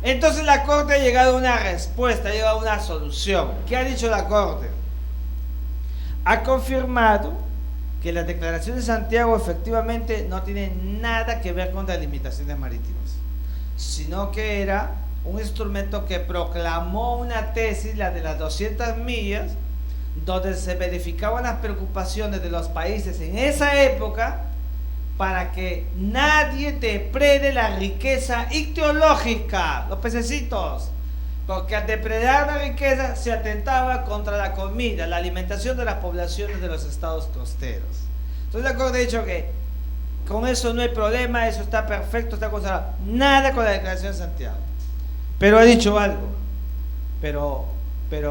Entonces la Corte ha llegado a una respuesta, ha llegado a una solución. ¿Qué ha dicho la Corte? Ha confirmado que la Declaración de Santiago efectivamente no tiene nada que ver con delimitaciones marítimas, sino que era un instrumento que proclamó una tesis, la de las 200 millas, donde se verificaban las preocupaciones de los países en esa época para que nadie deprede la riqueza ictiológica, los pececitos, porque al depredar la riqueza se atentaba contra la comida, la alimentación de las poblaciones de los estados costeros. Entonces la Corte ha dicho que con eso no hay problema, eso está perfecto, está consagrado. Nada con la Declaración de Santiago. Pero ha dicho algo. Pero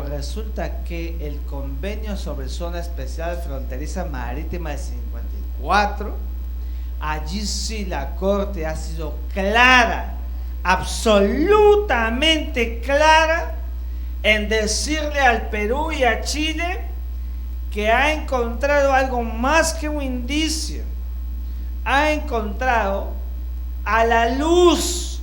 resulta que el Convenio sobre Zona Especial Fronteriza Marítima de 54, allí sí la Corte ha sido clara, absolutamente clara, en decirle al Perú y a Chile que ha encontrado algo más que un indicio. Ha encontrado, a la luz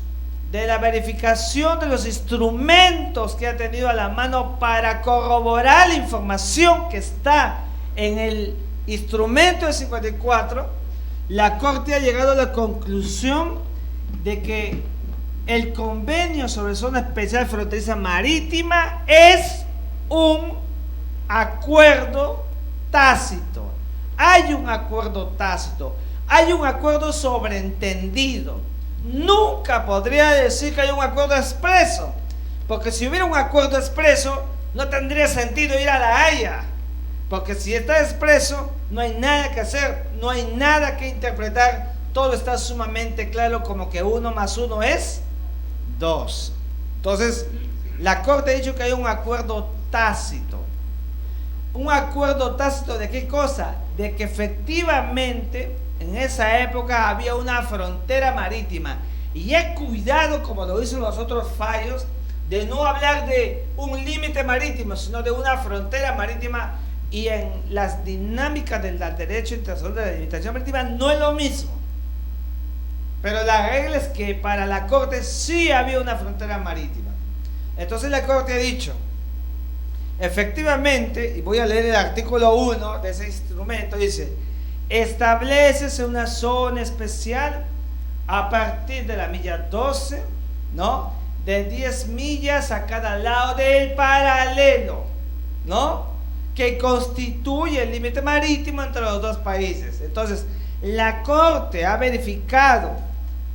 de la verificación de los instrumentos que ha tenido a la mano para corroborar la información que está en el instrumento del 54, la Corte ha llegado a la conclusión de que el convenio sobre zona especial fronteriza marítima es un acuerdo tácito. Hay un acuerdo tácito, hay un acuerdo sobreentendido. Nunca podría decir que hay un acuerdo expreso, porque si hubiera un acuerdo expreso no tendría sentido ir a La Haya, porque si está expreso no hay nada que hacer, no hay nada que interpretar, todo está sumamente claro, como que 1 más 1 es 2. Entonces la Corte ha dicho que hay un acuerdo tácito. ¿Un acuerdo tácito de qué cosa? De que efectivamente en esa época había una frontera marítima, y he cuidado, como lo dicen los otros fallos, de no hablar de un límite marítimo, sino de una frontera marítima, y en las dinámicas del derecho internacional de la limitación marítima no es lo mismo. Pero la regla es que para la Corte sí había una frontera marítima. Entonces la Corte ha dicho, efectivamente, y voy a leer el artículo 1 de ese instrumento, dice: establécese una zona especial a partir de la milla 12, ¿no? De 10 millas a cada lado del paralelo, ¿no? Que constituye el límite marítimo entre los dos países. Entonces, la Corte ha verificado,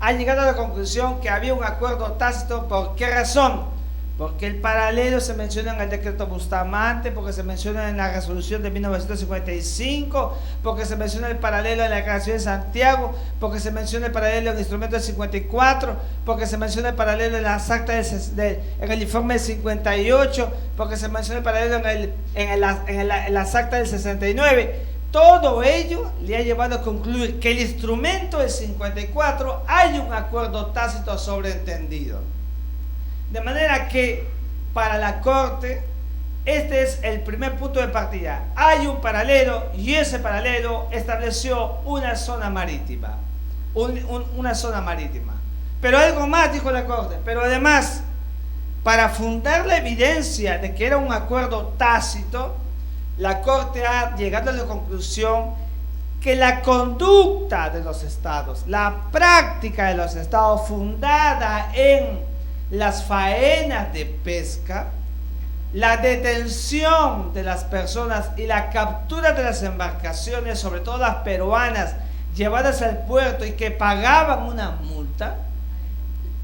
ha llegado a la conclusión que había un acuerdo tácito. ¿Por qué razón? Porque el paralelo se menciona en el decreto Bustamante, porque se menciona en la resolución de 1955, porque se menciona el paralelo en la Declaración de Santiago, porque se menciona el paralelo en el instrumento del 54, porque se menciona el paralelo en las actas en el informe del 58, porque se menciona el paralelo en las actas del 69. Todo ello le ha llevado a concluir que el instrumento del 54 hay un acuerdo tácito sobreentendido. De manera que para la Corte este es el primer punto de partida. Hay un paralelo y ese paralelo estableció una zona marítima. Una zona marítima. Pero algo más, dijo la Corte. Pero además, para fundar la evidencia de que era un acuerdo tácito, la Corte ha llegado a la conclusión que la conducta de los estados, la práctica de los estados fundada en las faenas de pesca, la detención de las personas y la captura de las embarcaciones, sobre todo las peruanas, llevadas al puerto y que pagaban una multa,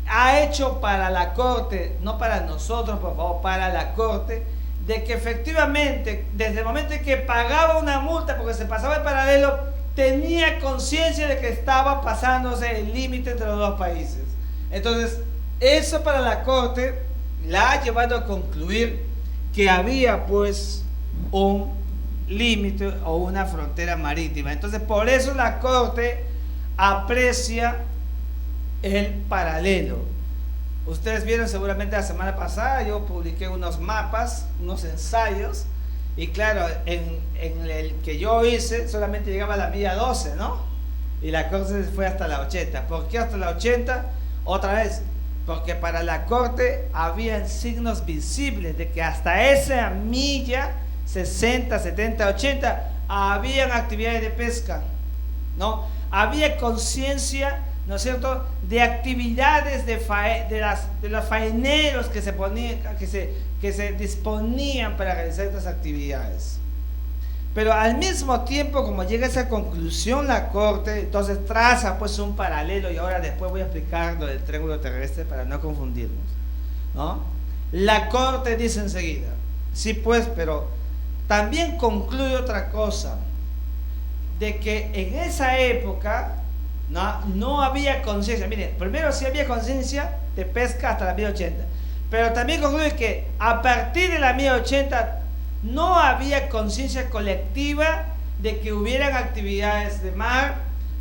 ha hecho para la Corte, no para nosotros por favor, para la Corte, de que efectivamente desde el momento en que pagaba una multa porque se pasaba el paralelo, tenía conciencia de que estaba pasándose el límite entre los dos países. Entonces eso para la Corte la ha llevado a concluir que había pues un límite o una frontera marítima. Entonces por eso la Corte aprecia el paralelo. Ustedes vieron seguramente la semana pasada, yo publiqué unos mapas, unos ensayos, y claro, en el que yo hice solamente llegaba a la milla 12, ¿no? Y la Corte fue hasta la 80. ¿Por qué hasta la 80? Otra vez, porque para la Corte había signos visibles de que hasta esa milla 60, 70, 80 habían actividades de pesca, ¿no? Había conciencia, ¿no es cierto?, de actividades de los faeneros que se disponían para realizar estas actividades. Pero al mismo tiempo, como llega a esa conclusión la Corte, entonces traza pues un paralelo, y ahora después voy a explicar lo del triángulo terrestre para no confundirnos, ¿no? La Corte dice enseguida, sí pues, pero también concluye otra cosa, de que en esa época no había conciencia. Miren, primero sí había conciencia de pesca hasta la 1080, pero también concluye que a partir de la 1080 no había conciencia colectiva de que hubieran actividades de mar,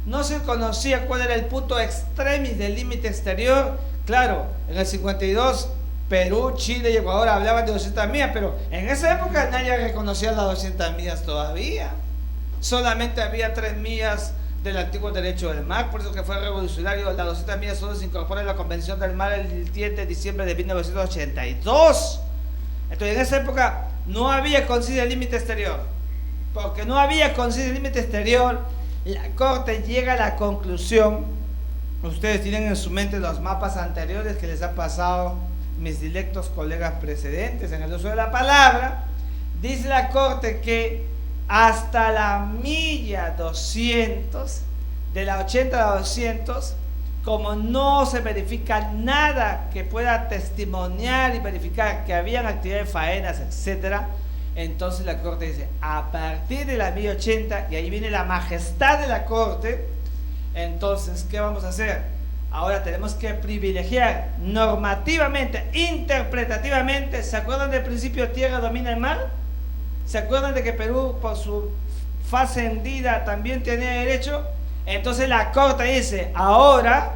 no se conocía cuál era el punto extremis del límite exterior. Claro, en el 52 Perú, Chile y Ecuador hablaban de 200 millas, pero en esa época nadie reconocía las 200 millas todavía. Solamente había 3 millas del antiguo derecho del mar, por eso que fue revolucionario. La 200 millas solo se incorpora en la Convención del Mar el 10 de diciembre de 1982. Entonces, en esa época no había concilio de límite exterior. Porque no había concilio de límite exterior, la Corte llega a la conclusión. Ustedes tienen en su mente los mapas anteriores que les han pasado mis dilectos colegas precedentes en el uso de la palabra. Dice la Corte que hasta la milla 200, de la 80 a la 200, como no se verifica nada que pueda testimoniar y verificar que habían actividades faenas, etcétera, entonces la Corte dice, a partir de la milla 80, y ahí viene la majestad de la Corte, entonces, ¿qué vamos a hacer? Ahora tenemos que privilegiar normativamente, interpretativamente. ¿Se acuerdan del principio tierra domina el mar? ¿Se acuerdan de que Perú por su fase hendida también tenía derecho? Entonces la Corte dice, ahora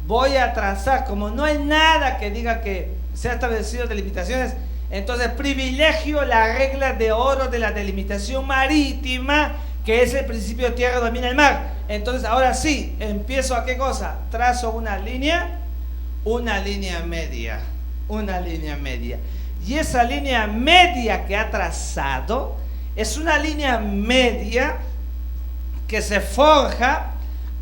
voy a trazar, como no hay nada que diga que se ha establecido delimitaciones, entonces privilegio la regla de oro de la delimitación marítima, que es el principio tierra domina el mar. Entonces ahora sí, empiezo a ¿qué cosa? Trazo una línea media. Y esa línea media que ha trazado es una línea media que se forja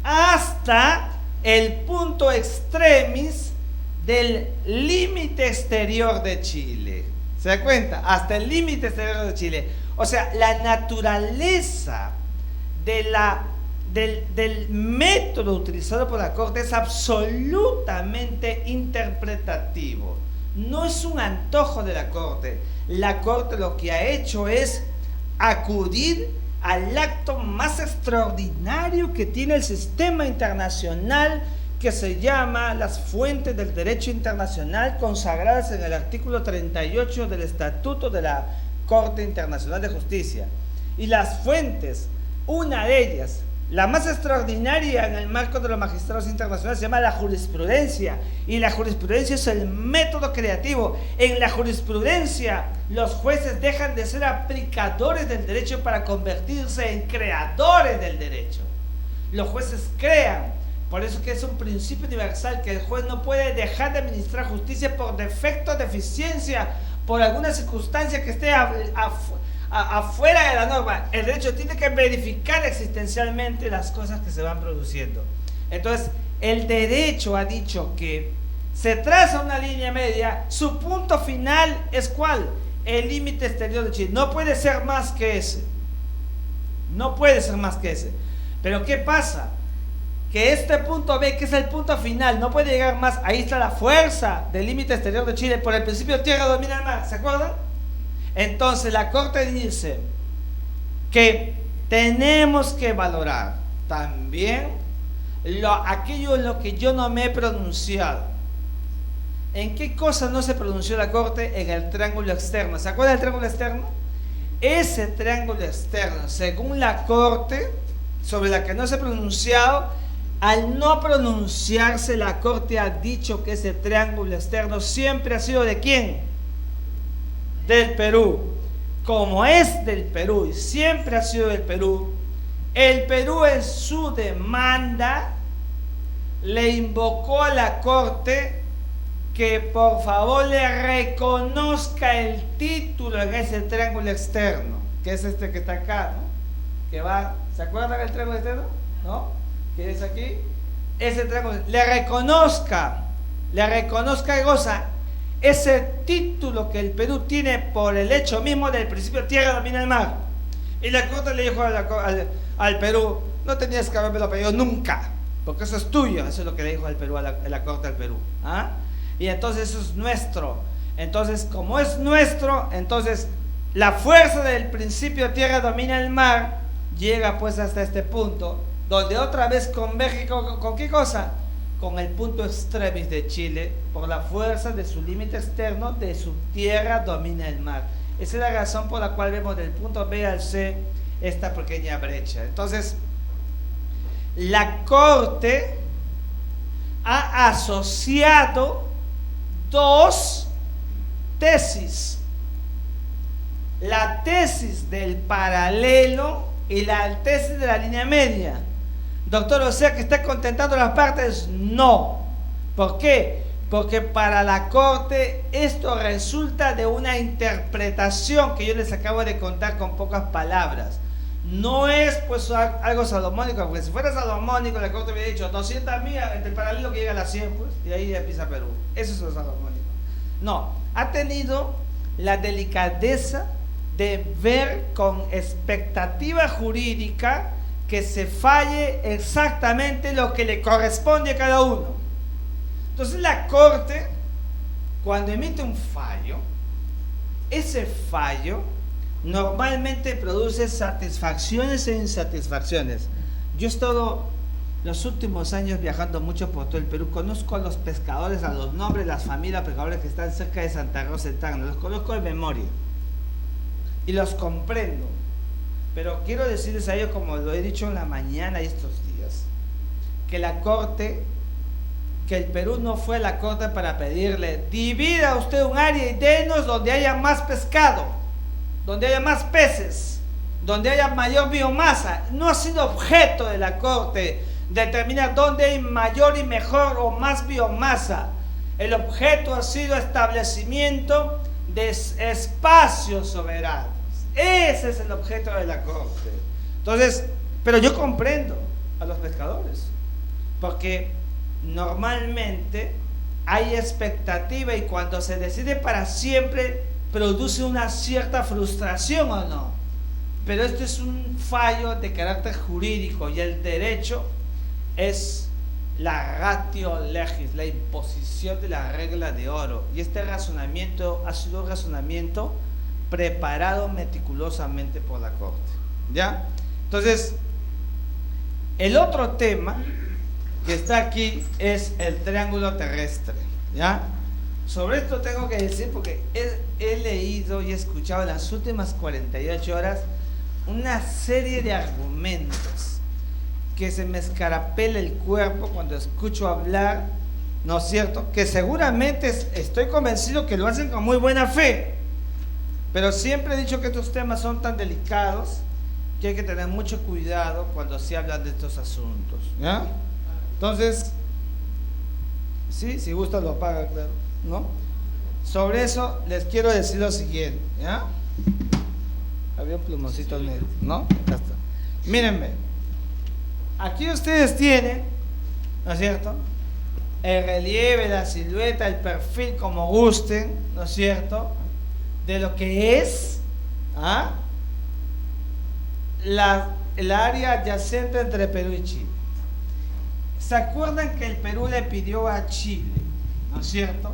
hasta el punto extremis del límite exterior de Chile. ¿Se da cuenta? Hasta el límite exterior de Chile. O sea, la naturaleza del método utilizado por la Corte es absolutamente interpretativo. No es un antojo de la Corte. La Corte lo que ha hecho es acudir al acto más extraordinario que tiene el sistema internacional, que se llama las fuentes del derecho internacional consagradas en el artículo 38 del Estatuto de la Corte Internacional de Justicia. Y las fuentes, una de ellas, la más extraordinaria en el marco de los magistrados internacionales, se llama la jurisprudencia. Y la jurisprudencia es el método creativo. En la jurisprudencia, los jueces dejan de ser aplicadores del derecho para convertirse en creadores del derecho. Los jueces crean. Por eso que es un principio universal que el juez no puede dejar de administrar justicia por defecto, deficiencia, por alguna circunstancia que esté afuera de la norma. El derecho tiene que verificar existencialmente las cosas que se van produciendo. Entonces, el derecho ha dicho que se traza una línea media, su punto final es ¿cuál? El límite exterior de Chile. No puede ser más que ese. No puede ser más que ese. Pero ¿qué pasa? Que este punto B, que es el punto final, no puede llegar más. Ahí está la fuerza del límite exterior de Chile por el principio tierra domina el mar. ¿Se acuerdan? Entonces la Corte dice que tenemos que valorar también aquello en lo que yo no me he pronunciado. ¿En qué cosa no se pronunció la Corte? En el triángulo externo. ¿Se acuerdan del triángulo externo? Ese triángulo externo, según la Corte, sobre la que no se ha pronunciado, al no pronunciarse, la Corte ha dicho que ese triángulo externo siempre ha sido ¿de quién? Del Perú. Como es del Perú y siempre ha sido del Perú, el Perú en su demanda le invocó a la Corte que por favor le reconozca el título en ese triángulo externo, que es este que está acá, ¿no? Que va, ¿se acuerdan del triángulo externo? ¿No? Que es aquí. Ese triángulo, le reconozca y goza ese título que el Perú tiene por el hecho mismo del principio tierra domina el mar. Y la Corte le dijo al Perú, no tenías que haberme lo pedido nunca, porque eso es tuyo. Eso es lo que le dijo al Perú, a la Corte del Perú. ¿Ah? Y entonces eso es nuestro. Entonces, como es nuestro, entonces la fuerza del principio tierra domina el mar llega pues hasta este punto, donde otra vez converge ¿con qué cosa? Con el punto extremis de Chile, por la fuerza de su límite externo, de su tierra domina el mar. Esa es la razón por la cual vemos del punto B al C esta pequeña brecha. Entonces, la Corte ha asociado dos tesis: la tesis del paralelo y la tesis de la línea media. Doctor, o sea que está contentando las partes. No. ¿Por qué? Porque para la corte esto resulta de una interpretación que yo les acabo de contar con pocas palabras. No es pues algo salomónico, porque si fuera salomónico la corte hubiera dicho 200 millas entre el paralelo que llega a las 100, pues, y ahí ya empieza Perú. Eso es lo salomónico. No, ha tenido la delicadeza de ver con expectativa jurídica que se falle exactamente lo que le corresponde a cada uno. Entonces la corte, cuando emite un fallo, ese fallo normalmente produce satisfacciones e insatisfacciones. Yo he estado los últimos años viajando mucho por todo el Perú. Conozco a los pescadores, a los nombres, las familias pescadores que están cerca de Santa Rosa de Tacna. Los conozco de memoria y los comprendo. Pero quiero decirles a ellos, como lo he dicho en la mañana y estos días, que la corte, que el Perú no fue a la corte para pedirle: divida usted un área y denos donde haya más pescado, donde haya más peces, donde haya mayor biomasa. No ha sido objeto de la corte determinar dónde hay mayor y mejor o más biomasa. El objeto ha sido establecimiento de espacios soberanos. Ese es el objeto de la corte. Entonces, pero yo comprendo a los pescadores, porque normalmente hay expectativa y cuando se decide para siempre produce una cierta frustración, ¿o no? Pero este es un fallo de carácter jurídico y el derecho es la ratio legis, la imposición de la regla de oro, y este razonamiento ha sido un razonamiento preparado meticulosamente por la corte, ¿ya? Entonces, el otro tema que está aquí es el triángulo terrestre, ¿ya? Sobre esto tengo que decir, porque he leído y he escuchado en las últimas 48 horas una serie de argumentos que se me escarapela el cuerpo cuando escucho hablar, ¿no es cierto? Que seguramente estoy convencido que lo hacen con muy buena fe, pero siempre he dicho que estos temas son tan delicados que hay que tener mucho cuidado cuando se habla de estos asuntos, ¿ya? Entonces, sí, si gusta lo apaga, claro, ¿no? Sobre eso les quiero decir lo siguiente, ¿ya? Había un plumoncito en medio, ¿no? Ya está. Mírenme, aquí ustedes tienen, ¿no es cierto?, el relieve, la silueta, el perfil, como gusten, ¿no es cierto?, de lo que es el área adyacente entre Perú y Chile. ¿Se acuerdan que el Perú le pidió a Chile, ¿no es cierto?,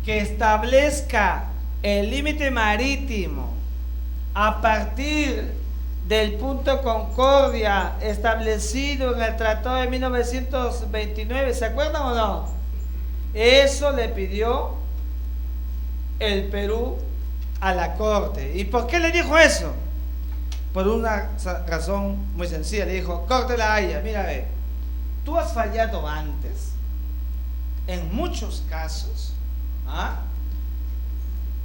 que establezca el límite marítimo a partir del punto Concordia establecido en el Tratado de 1929? ¿Se acuerdan o no? Eso le pidió el Perú a la corte. ¿Y por qué le dijo eso? Por una razón muy sencilla. Le dijo: Corte de la Haya, mira, ve, tú has fallado antes en muchos casos,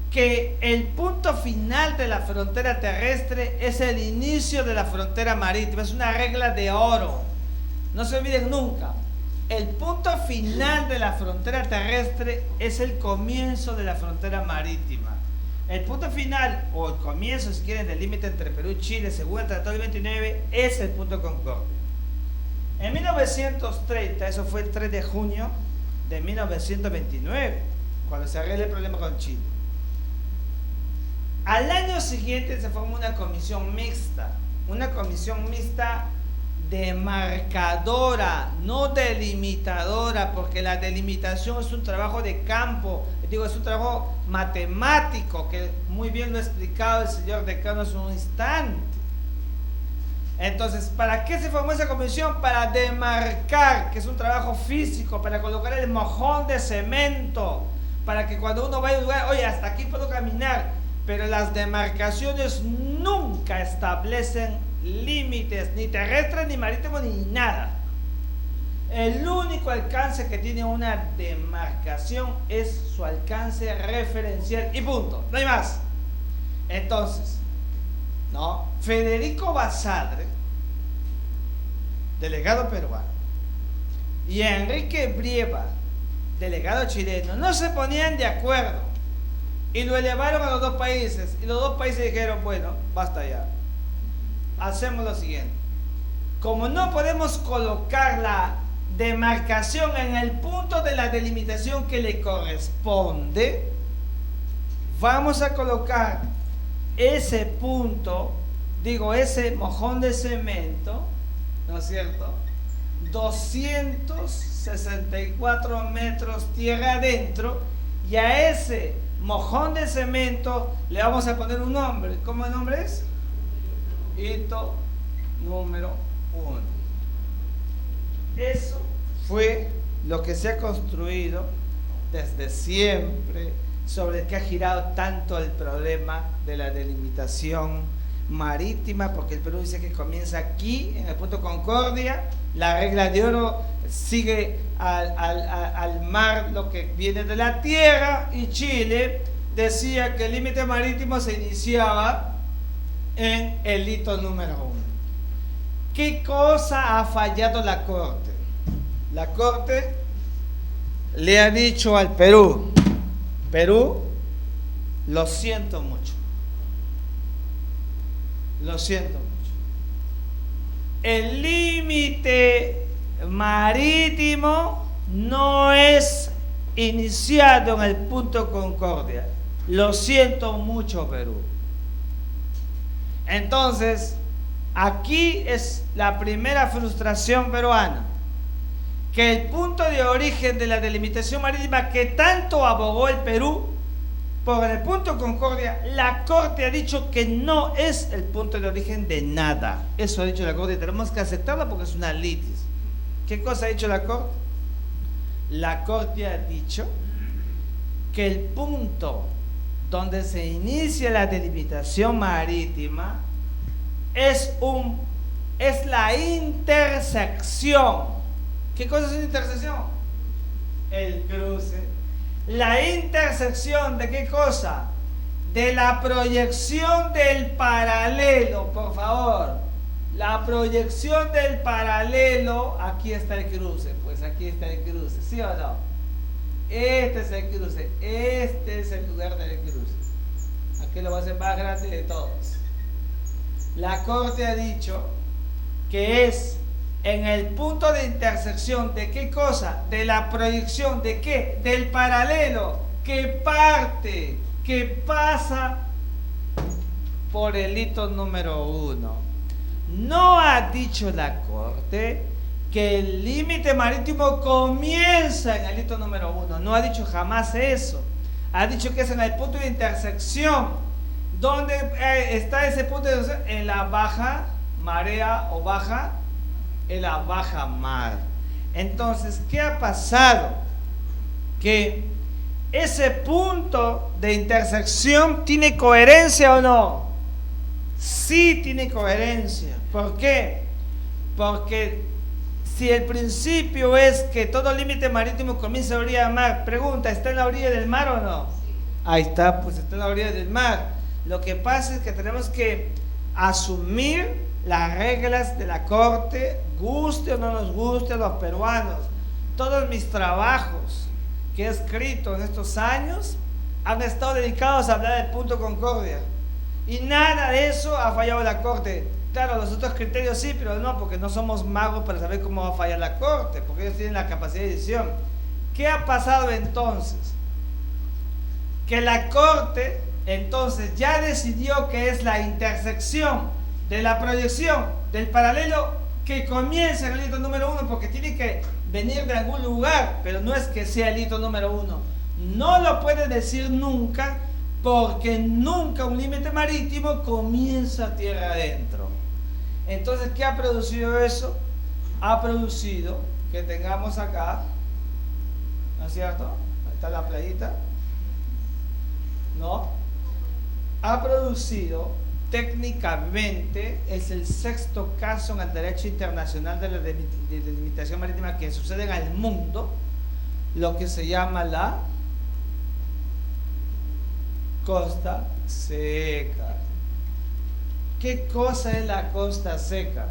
que el punto final de la frontera terrestre es el inicio de la frontera marítima. Es una regla de oro, no se olviden nunca. El punto final de la frontera terrestre es el comienzo de la frontera marítima. El punto final, o el comienzo, si quieren, del límite entre Perú y Chile, según el Tratado del 29, es el punto Concordia. En 1930, eso fue el 3 de junio de 1929, cuando se arregla el problema con Chile. Al año siguiente se formó una comisión mixta demarcadora, no delimitadora, porque la delimitación es un trabajo de campo, es un trabajo matemático, que muy bien lo ha explicado el señor decano hace un instante. Entonces, ¿para qué se formó esa comisión? Para demarcar, que es un trabajo físico, para colocar el mojón de cemento, para que cuando uno vaya a un lugar, oye, hasta aquí puedo caminar. Pero las demarcaciones nunca establecen límites, ni terrestres, ni marítimos, ni nada. El único alcance que tiene una demarcación es su alcance referencial y punto, no hay más. Entonces, ¿no?, Federico Basadre, delegado peruano, y Enrique Brieva, delegado chileno, no se ponían de acuerdo y lo elevaron a los dos países, y los dos países dijeron, bueno, basta ya, hacemos lo siguiente, como no podemos colocar la demarcación en el punto de la delimitación que le corresponde, vamos a colocar ese punto, ese mojón de cemento, ¿no es cierto?, 264 metros tierra adentro, y a ese mojón de cemento le vamos a poner un nombre. ¿Cómo el nombre es? Hito número 1. Eso fue lo que se ha construido desde siempre, sobre el que ha girado tanto el problema de la delimitación marítima, porque el Perú dice que comienza aquí, en el punto Concordia, la regla de oro sigue al mar lo que viene de la tierra, y Chile decía que el límite marítimo se iniciaba en el hito número 1. ¿Qué cosa ha fallado la Corte? La Corte le ha dicho al Perú, lo siento mucho, el límite marítimo no es iniciado en el punto Concordia, lo siento mucho, Perú. Entonces, aquí es la primera frustración peruana, que el punto de origen de la delimitación marítima que tanto abogó el Perú por el punto Concordia, la Corte ha dicho que no es el punto de origen de nada. Eso ha dicho la Corte y tenemos que aceptarla porque es una litis. ¿Qué cosa ha dicho la Corte? La Corte ha dicho que el punto donde se inicia la delimitación marítima es la intersección. ¿Qué cosa es una intersección? El cruce. La intersección ¿de qué cosa? De la proyección del paralelo, por favor. La proyección del paralelo, aquí está el cruce, pues aquí está el cruce, ¿sí o no? Este es el cruce, este es el lugar del cruce. Aquí lo va a hacer más grande de todos. La Corte ha dicho que es en el punto de intersección ¿de qué cosa? De la proyección ¿de qué? Del paralelo que parte, que pasa por el hito número 1. No ha dicho la Corte que el límite marítimo comienza en el hito número 1. No ha dicho jamás eso. Ha dicho que es en el punto de intersección. ¿Dónde está ese punto de intersección? En la baja marea o en la baja mar. Entonces, ¿qué ha pasado? Que ese punto de intersección tiene coherencia o no. Sí tiene coherencia. ¿Por qué? Porque si el principio es que todo límite marítimo comienza a la orilla del mar, pregunta, ¿está en la orilla del mar o no? Ahí está, pues está en la orilla del mar. Lo que pasa es que tenemos que asumir las reglas de la Corte, guste o no nos guste a los peruanos. Todos mis trabajos que he escrito en estos años han estado dedicados a hablar del punto Concordia, y nada de eso ha fallado la Corte. Claro, los otros criterios sí, pero no, porque no somos magos para saber cómo va a fallar la Corte, porque ellos tienen la capacidad de decisión. ¿Qué ha pasado entonces? Que la Corte entonces ya decidió que es la intersección de la proyección del paralelo que comienza en el hito número 1, porque tiene que venir de algún lugar, pero no es que sea el hito número 1. No lo puede decir nunca, porque nunca un límite marítimo comienza tierra adentro. Entonces, ¿qué ha producido eso? Ha producido que tengamos acá, ¿no es cierto? Ahí está la playita, ¿no? Ha producido, técnicamente, es el 6º caso en el derecho internacional de la delimitación marítima que sucede en el mundo, lo que se llama la costa seca. ¿Qué cosa es la costa seca?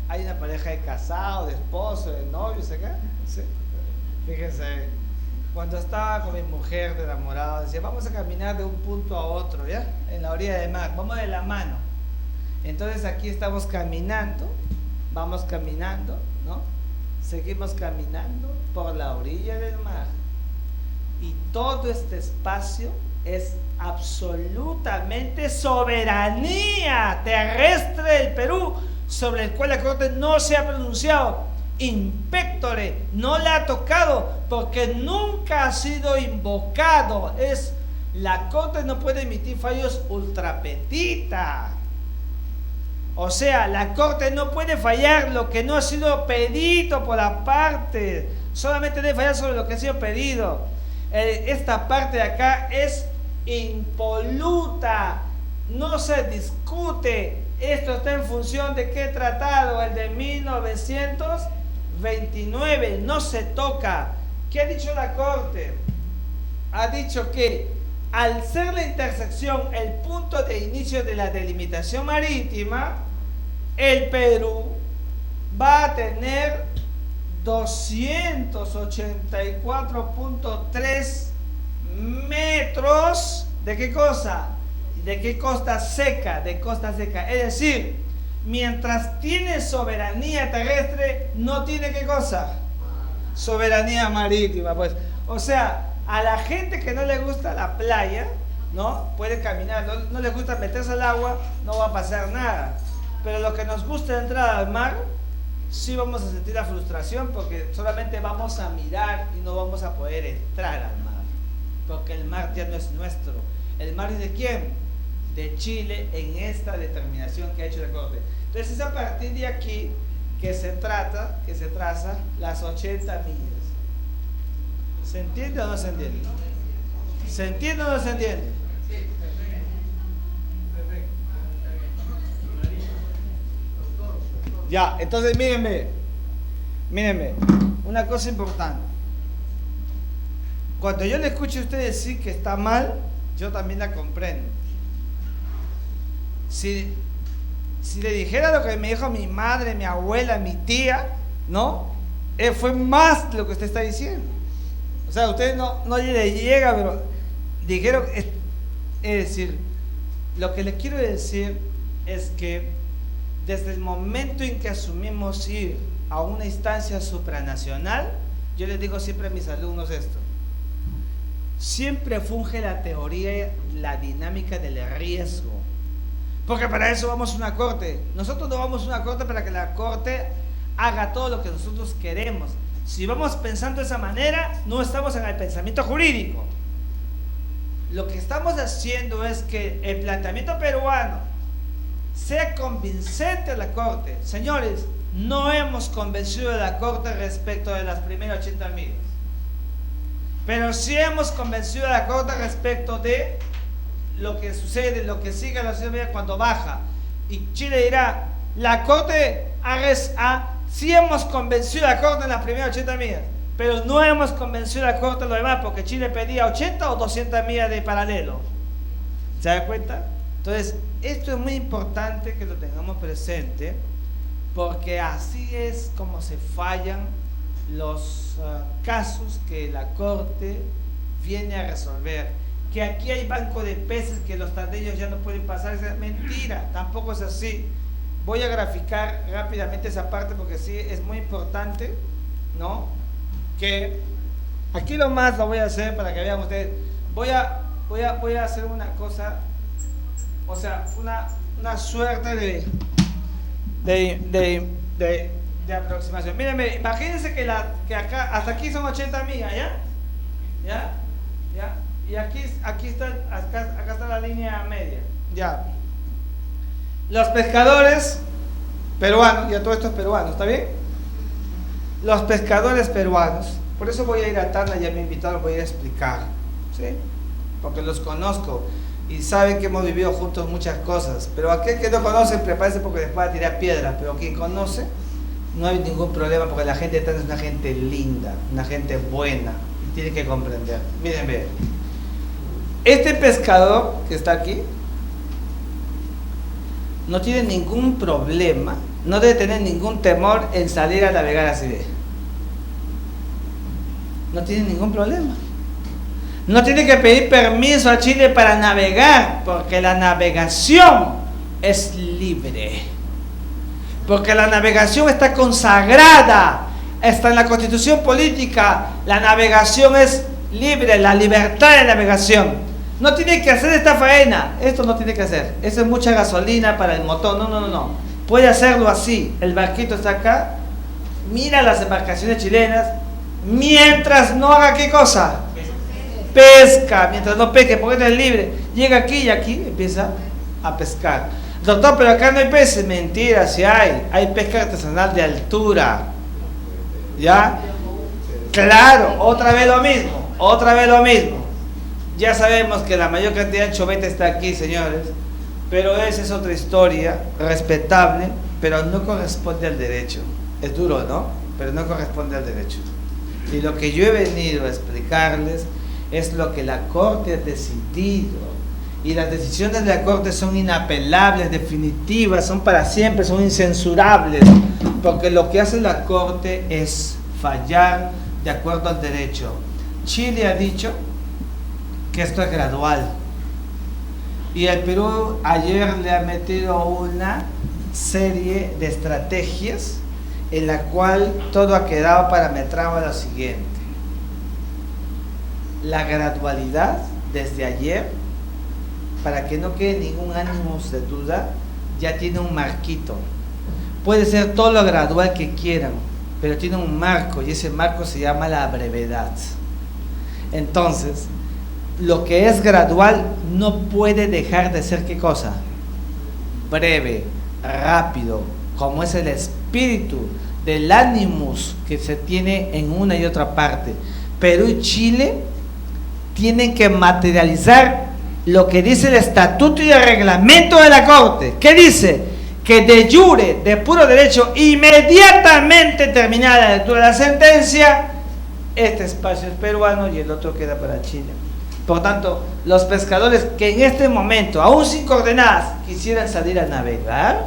hay una pareja de casado, de esposo, de novios acá. ¿Sí? Fíjense, cuando estaba con mi mujer de enamorado, decía, vamos a caminar de un punto a otro, ¿ya? En la orilla del mar, vamos de la mano. Entonces aquí estamos caminando, vamos caminando, ¿no? Seguimos caminando por la orilla del mar. Y todo este espacio es absolutamente soberanía terrestre del Perú, sobre el cual la Corte no se ha pronunciado. Impectore, no la ha tocado porque nunca ha sido invocado. La Corte no puede emitir fallos ultra petita. O sea, la Corte no puede fallar lo que no ha sido pedido por la parte. Solamente debe fallar sobre lo que ha sido pedido. Esta parte de acá es impoluta, no se discute. Esto está en función de qué tratado, el de 1929, no se toca. ¿Qué ha dicho la Corte? Ha dicho que al ser la intersección el punto de inicio de la delimitación marítima, el Perú va a tener 284.3 metros de qué cosa, de qué costa seca, de costa seca. Es decir, mientras tiene soberanía terrestre, no tiene qué cosa, soberanía marítima. Pues, o sea, a la gente que no le gusta la playa, ¿no? Puede caminar, no le gusta meterse al agua, no va a pasar nada. Pero lo que nos gusta entrar al mar, sí vamos a sentir la frustración porque solamente vamos a mirar y no vamos a poder entrar al mar. Porque el mar ya no es nuestro. ¿El mar es de quién? De Chile, en esta determinación que ha hecho la Corte. Entonces es a partir de aquí que se traza las 80 millas. ¿Se entiende o no se entiende? ¿Se entiende o no se entiende? Ya, entonces mírenme, una cosa importante. Cuando yo le escucho a usted decir que está mal, yo también la comprendo. Si le dijera lo que me dijo mi madre, mi abuela, mi tía, ¿no? Fue más de lo que usted está diciendo. O sea, a usted no le llega, pero dijeron, es decir, lo que le quiero decir es que desde el momento en que asumimos ir a una instancia supranacional, yo les digo siempre a mis alumnos esto, siempre funge la teoría, la dinámica del riesgo, porque para eso vamos a una corte. Nosotros no vamos a una corte para que la corte haga todo lo que nosotros queremos. Si vamos pensando de esa manera, no estamos en el pensamiento jurídico. Lo que estamos haciendo es que el planteamiento peruano sea convincente a la Corte. Señores, no hemos convencido a la Corte respecto de las primeras 80 millas, pero sí hemos convencido a la Corte respecto de lo que sucede, lo que sigue a la ciudad cuando baja. Y Chile dirá, la Corte sí hemos convencido a la Corte en las primeras 80 millas, pero no hemos convencido a la Corte en lo demás, porque Chile pedía 80 o 200 millas de paralelo. ¿Se da cuenta? Entonces, esto es muy importante que lo tengamos presente, porque así es como se fallan los casos que la Corte viene a resolver. Que aquí hay banco de peces que los tandeños ya no pueden pasar, es mentira, tampoco es así. Voy a graficar rápidamente esa parte porque sí es muy importante, ¿no? Que aquí lo más lo voy a hacer para que vean ustedes. Voy a hacer una cosa, o sea, una suerte de aproximación. Mírenme, imagínense que acá, hasta aquí son 80 millas, ¿ya? Y aquí está, acá está la línea media, ya. Los pescadores peruanos, ya todo esto es peruano, ¿está bien? Los pescadores peruanos, por eso voy a ir a Tacna, ya me invitaron, voy a ir a explicar, ¿sí? Porque los conozco y saben que hemos vivido juntos muchas cosas, pero aquel que no conoce, prepárese porque después va a tirar piedras, pero quien conoce, no hay ningún problema porque la gente de Tacna es una gente linda, una gente buena, y tiene que comprender. Miren, vean. Este pescador que está aquí no tiene ningún problema, no debe tener ningún temor en salir a navegar así de. No tiene ningún problema. No tiene que pedir permiso a Chile para navegar, porque la navegación es libre. Porque la navegación está consagrada, está en la Constitución política. La navegación es libre, la libertad de navegación. No tiene que hacer esta faena, esto no tiene que hacer. Eso es mucha gasolina para el motor. No. Puede hacerlo así. El barquito está acá, mira las embarcaciones chilenas, mientras no haga ¿qué cosa? Pesca, mientras no pesque, porque esto es libre. Llega aquí y aquí empieza a pescar. Doctor, pero acá no hay peces. Mentira, si hay pesca artesanal de altura. ¿Ya? Claro, otra vez lo mismo. Ya sabemos que la mayor cantidad de anchoveta está aquí, señores, pero esa es otra historia, respetable, pero no corresponde al derecho. Es duro, ¿no? Pero no corresponde al derecho. Y lo que yo he venido a explicarles es lo que la Corte ha decidido. Y las decisiones de la Corte son inapelables, definitivas, son para siempre, son incensurables, porque lo que hace la Corte es fallar de acuerdo al derecho. Chile ha dicho que esto es gradual, y el Perú ayer le ha metido una serie de estrategias en la cual todo ha quedado parametrado a lo siguiente: la gradualidad desde ayer, para que no quede ningún ánimo de duda, ya tiene un marquito. Puede ser todo lo gradual que quieran, pero tiene un marco, y ese marco se llama la brevedad. Entonces, lo que es gradual no puede dejar de ser ¿qué cosa? Breve, rápido, como es el espíritu del ánimos que se tiene en una y otra parte. Perú y Chile tienen que materializar lo que dice el estatuto y el reglamento de la Corte. ¿Qué dice? Que de jure, de puro derecho, inmediatamente terminada la lectura de la sentencia, este espacio es peruano y el otro queda para Chile. Por tanto, los pescadores que en este momento, aún sin coordenadas, quisieran salir a navegar,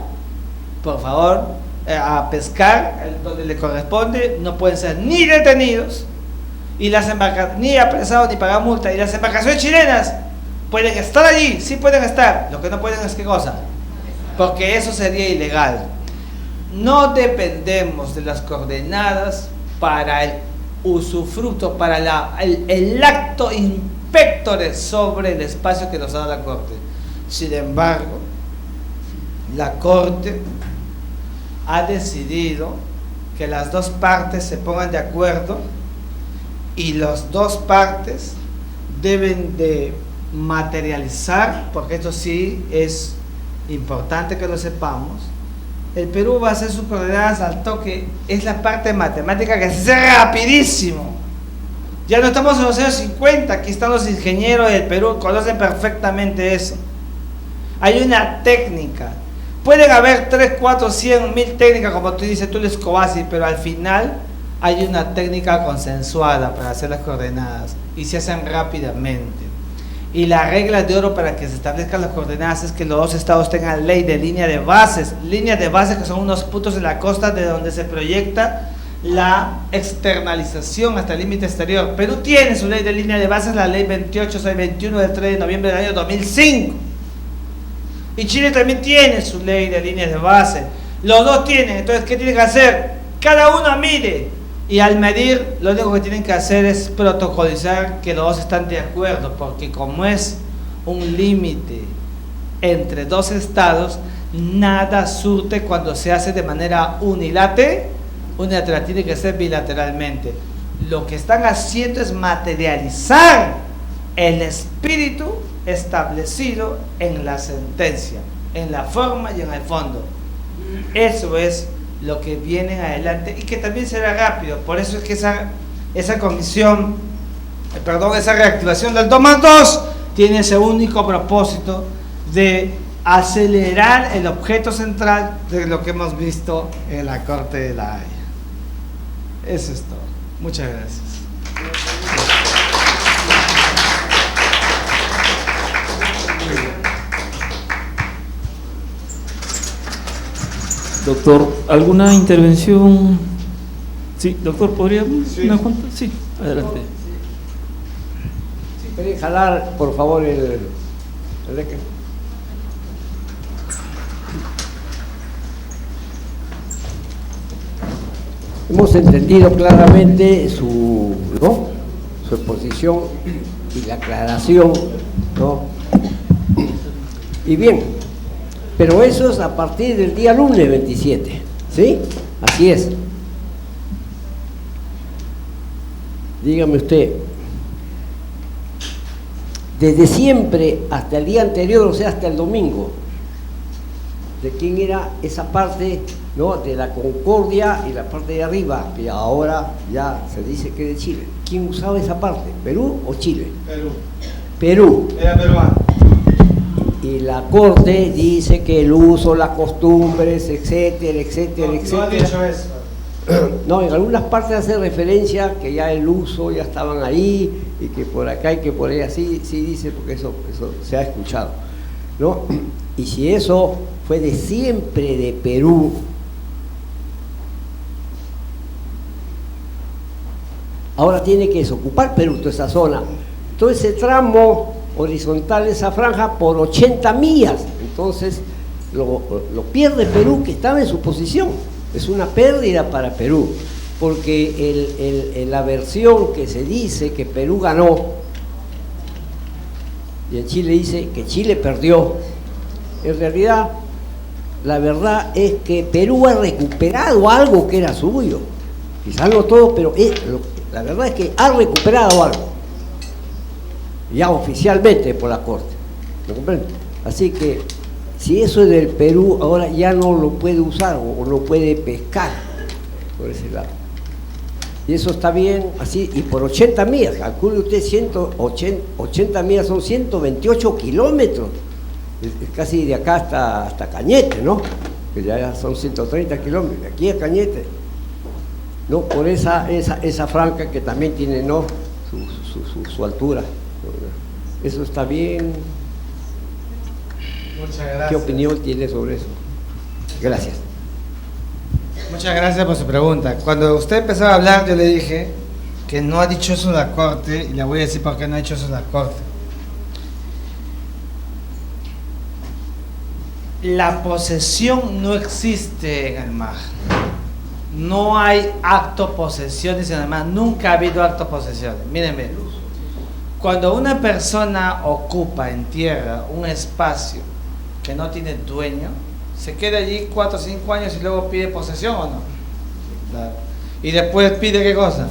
por favor, a pescar donde le corresponde, no pueden ser ni detenidos, y las ni apresados ni pagar multa. Y las embarcaciones chilenas pueden estar allí, sí pueden estar, lo que no pueden es ¿qué cosa? Porque eso sería ilegal. No dependemos de las coordenadas para el usufructo, para el acto inspectores sobre el espacio que nos da la Corte. Sin embargo, la Corte ha decidido que las dos partes se pongan de acuerdo, y las dos partes deben de materializar, porque esto sí es importante que lo sepamos. El Perú va a hacer sus coordenadas al toque, es la parte matemática que se hace rapidísimo. Ya no estamos en los años 50, aquí están los ingenieros del Perú, conocen perfectamente eso. Hay una técnica, pueden haber 3, 4, 100, 1000 técnicas, como tú dices, tú les Cobasi, pero al final hay una técnica consensuada para hacer las coordenadas y se hacen rápidamente. Y la regla de oro para que se establezcan las coordenadas es que los dos estados tengan ley de línea de bases que son unos puntos en la costa de donde se proyecta la externalización hasta el límite exterior. Perú tiene su ley de línea de bases, la ley 28621 del 3 de noviembre del año 2005, y Chile también tiene su ley de líneas de base. Los dos tienen. Entonces, ¿qué tienen que hacer? Cada uno mide, y al medir lo único que tienen que hacer es protocolizar que los dos están de acuerdo, porque como es un límite entre dos estados, nada surte cuando se hace de manera unilateral, tiene que ser bilateralmente. Lo que están haciendo es materializar el espíritu establecido en la sentencia, en la forma y en el fondo. Eso es lo que viene adelante, y que también será rápido. Por eso es que esa comisión, esa reactivación del 2+2 tiene ese único propósito de acelerar el objeto central de lo que hemos visto en la Corte de La Haya. Eso es todo. Muchas gracias. Doctor, ¿alguna intervención? Sí, doctor, ¿podría una junta? Sí, adelante. Si puede jalar, por favor, el deque. Hemos entendido claramente su exposición y la aclaración, ¿no? Y bien, pero eso es a partir del día lunes 27, ¿sí? Así es. Dígame usted, desde siempre hasta el día anterior, o sea, hasta el domingo, ¿de quién era esa parte, no? De la Concordia y la parte de arriba, que ahora ya se dice que es de Chile. ¿Quién usaba esa parte? ¿Perú o Chile? Perú. Perú. Era peruano. Y la Corte dice que el uso, las costumbres, etcétera, etcétera, etcétera. No ha dicho eso. No, en algunas partes hace referencia que ya el uso ya estaban ahí y que por acá y que por allá, sí dice, porque eso se ha escuchado, ¿no? Y si eso fue de siempre de Perú, ahora tiene que desocupar Perú toda esa zona, todo ese tramo horizontal, esa franja por 80 millas, entonces lo pierde Perú, que estaba en su posición. Es una pérdida para Perú, porque la versión que se dice que Perú ganó, y en Chile dice que Chile perdió, en realidad la verdad es que Perú ha recuperado algo que era suyo, quizás no todo, pero la verdad es que ha recuperado algo, ya oficialmente por la Corte, ¿me comprende? Así que si eso es del Perú, ahora ya no lo puede usar o no puede pescar por ese lado. Y eso está bien así, y por 80 millas, calcule usted 80 millas son 128 kilómetros, es casi de acá hasta Cañete, ¿no? Que ya son 130 kilómetros, de aquí a Cañete, ¿no? Por esa franja que también tiene, ¿no? Su altura. Eso está bien. Muchas gracias. ¿Qué opinión tiene sobre eso? Gracias. Muchas gracias por su pregunta. Cuando usted empezó a hablar, yo le dije que no ha dicho eso la Corte, y le voy a decir por qué no ha dicho eso la Corte. La posesión no existe en el mar. No hay acto posesiones en el mar. Nunca ha habido acto posesiones. Mírenme. Cuando una persona ocupa en tierra un espacio que no tiene dueño, se queda allí 4 o 5 años y luego pide posesión, ¿o no? Claro. Y después pide ¿qué cosa?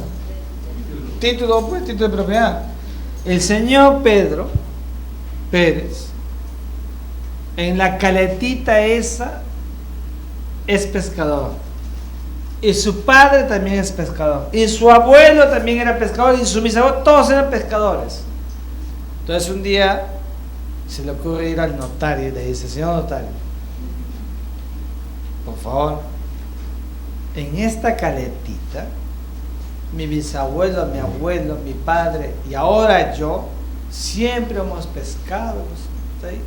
Título, pues, título de propiedad. El señor Pedro Pérez, en la caletita esa, es pescador. Y su padre también es pescador. Y su abuelo también era pescador. Y su bisabuelo, todos eran pescadores. Entonces un día se le ocurre ir al notario y le dice: señor notario, por favor, en esta caletita, mi bisabuelo, mi abuelo, mi padre y ahora yo, siempre hemos pescado. ¿Sí?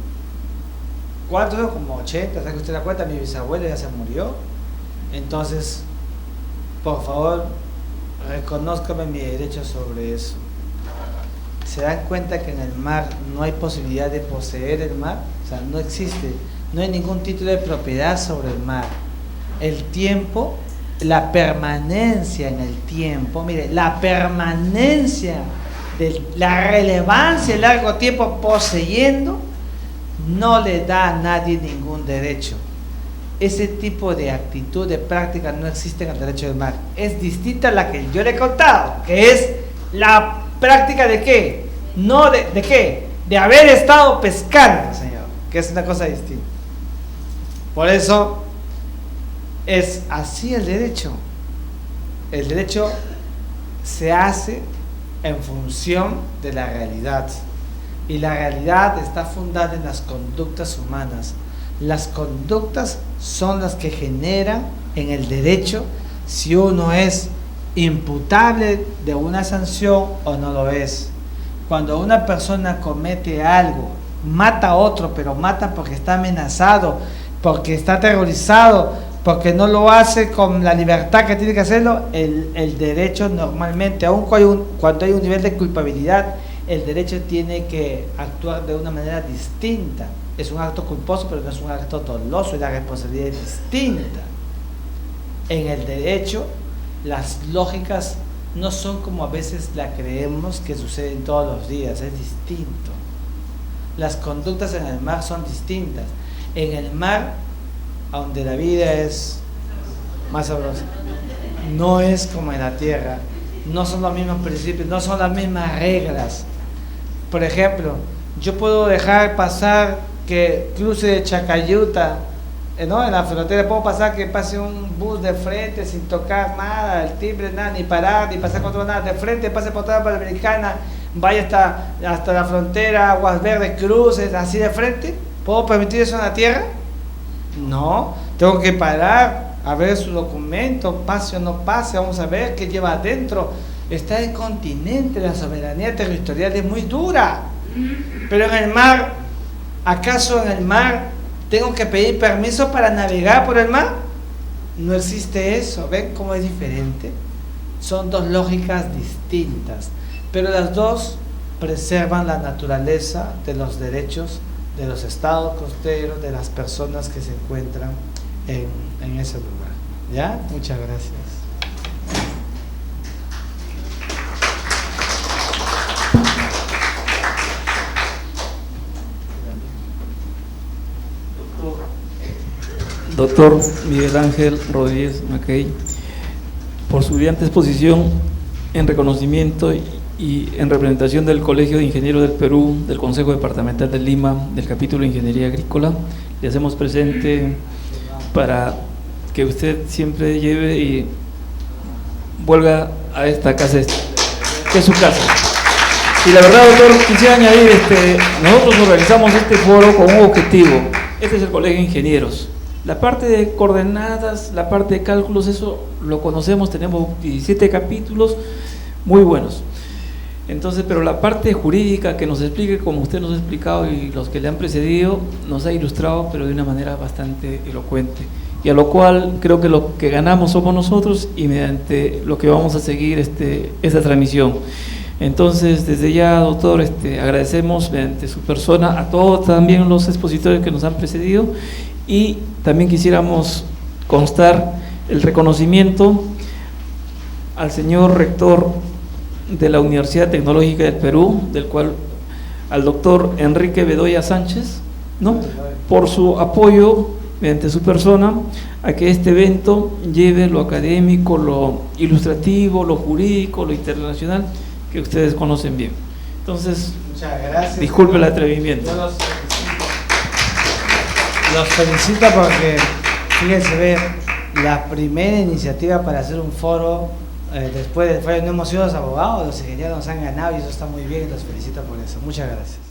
¿Cuántos? Como 80, saque usted la cuenta, mi bisabuelo ya se murió. Entonces, por favor, reconózcame mi derecho sobre eso. ¿Se dan cuenta que en el mar no hay posibilidad de poseer el mar? O sea, no existe, no hay ningún título de propiedad sobre el mar. El tiempo, la permanencia en el tiempo, mire, la permanencia de la relevancia de largo tiempo poseyendo no le da a nadie ningún derecho. Ese tipo de actitud, de práctica no existe en el derecho del mar. Es distinta a la que yo le he contado, que es la práctica de ¿qué? No de qué, de haber estado pescando, señor, que es una cosa distinta. Por eso es así el derecho. El derecho se hace en función de la realidad, y la realidad está fundada en las conductas humanas. Las conductas son las que generan en el derecho si uno es imputable de una sanción o no lo es. Cuando una persona comete algo, mata a otro, pero mata porque está amenazado, porque está aterrorizado, porque no lo hace con la libertad que tiene que hacerlo, el derecho normalmente, aun cuando hay un nivel de culpabilidad, el derecho tiene que actuar de una manera distinta. Es un acto culposo, pero no es un acto doloso, y la responsabilidad es distinta. En el derecho, las lógicas no son como a veces la creemos que suceden todos los días, es distinto. Las conductas en el mar son distintas. En el mar, donde la vida es más sabrosa, no es como en la tierra, no son los mismos principios, no son las mismas reglas. Por ejemplo, yo puedo dejar pasar que cruce de Chacayuta, ¿no? En la frontera puedo pasar que pase un bus de frente sin tocar nada, el timbre, nada, ni parar, ni pasar control, nada, de frente, pase por toda la Panamericana, vaya hasta la frontera, Aguas Verdes, cruces, así de frente. ¿Puedo permitir eso en la tierra? No, tengo que parar a ver su documento, pase o no pase, vamos a ver qué lleva adentro. Está el continente, la soberanía territorial es muy dura. Pero en el mar, ¿acaso en el mar tengo que pedir permiso para navegar por el mar? No existe eso. ¿Ven cómo es diferente? Son dos lógicas distintas, pero las dos preservan la naturaleza de los derechos de los estados costeros, de las personas que se encuentran en ese lugar. ¿Ya? Muchas gracias. Doctor Miguel Ángel Rodríguez Mackey, por su brillante exposición en reconocimiento y en representación del Colegio de Ingenieros del Perú, del Consejo Departamental de Lima, del capítulo de Ingeniería Agrícola, le hacemos presente para que usted siempre lleve y vuelva a esta casa, que es su casa. Y la verdad, doctor, quisiera añadir, nosotros organizamos este foro con un objetivo. Este es el Colegio de Ingenieros. La parte de coordenadas, la parte de cálculos, eso lo conocemos, tenemos 17 capítulos muy buenos. Entonces, pero la parte jurídica que nos explique, como usted nos ha explicado y los que le han precedido, nos ha ilustrado, pero de una manera bastante elocuente. Y a lo cual creo que lo que ganamos somos nosotros y mediante lo que vamos a seguir esta transmisión. Entonces, desde ya, doctor, agradecemos mediante su persona a todos también los expositores que nos han precedido. Y también quisiéramos constar el reconocimiento al señor rector de la Universidad Tecnológica del Perú, del cual al doctor Enrique Bedoya Sánchez, ¿no?, por su apoyo mediante su persona a que este evento lleve lo académico, lo ilustrativo, lo jurídico, lo internacional que ustedes conocen bien. Entonces, muchas gracias. Disculpe el atrevimiento. Los felicito porque, fíjense, ver, la primera iniciativa para hacer un foro, después del foro, no hemos sido los abogados, los ingenieros nos han ganado y eso está muy bien y los felicito por eso. Muchas gracias.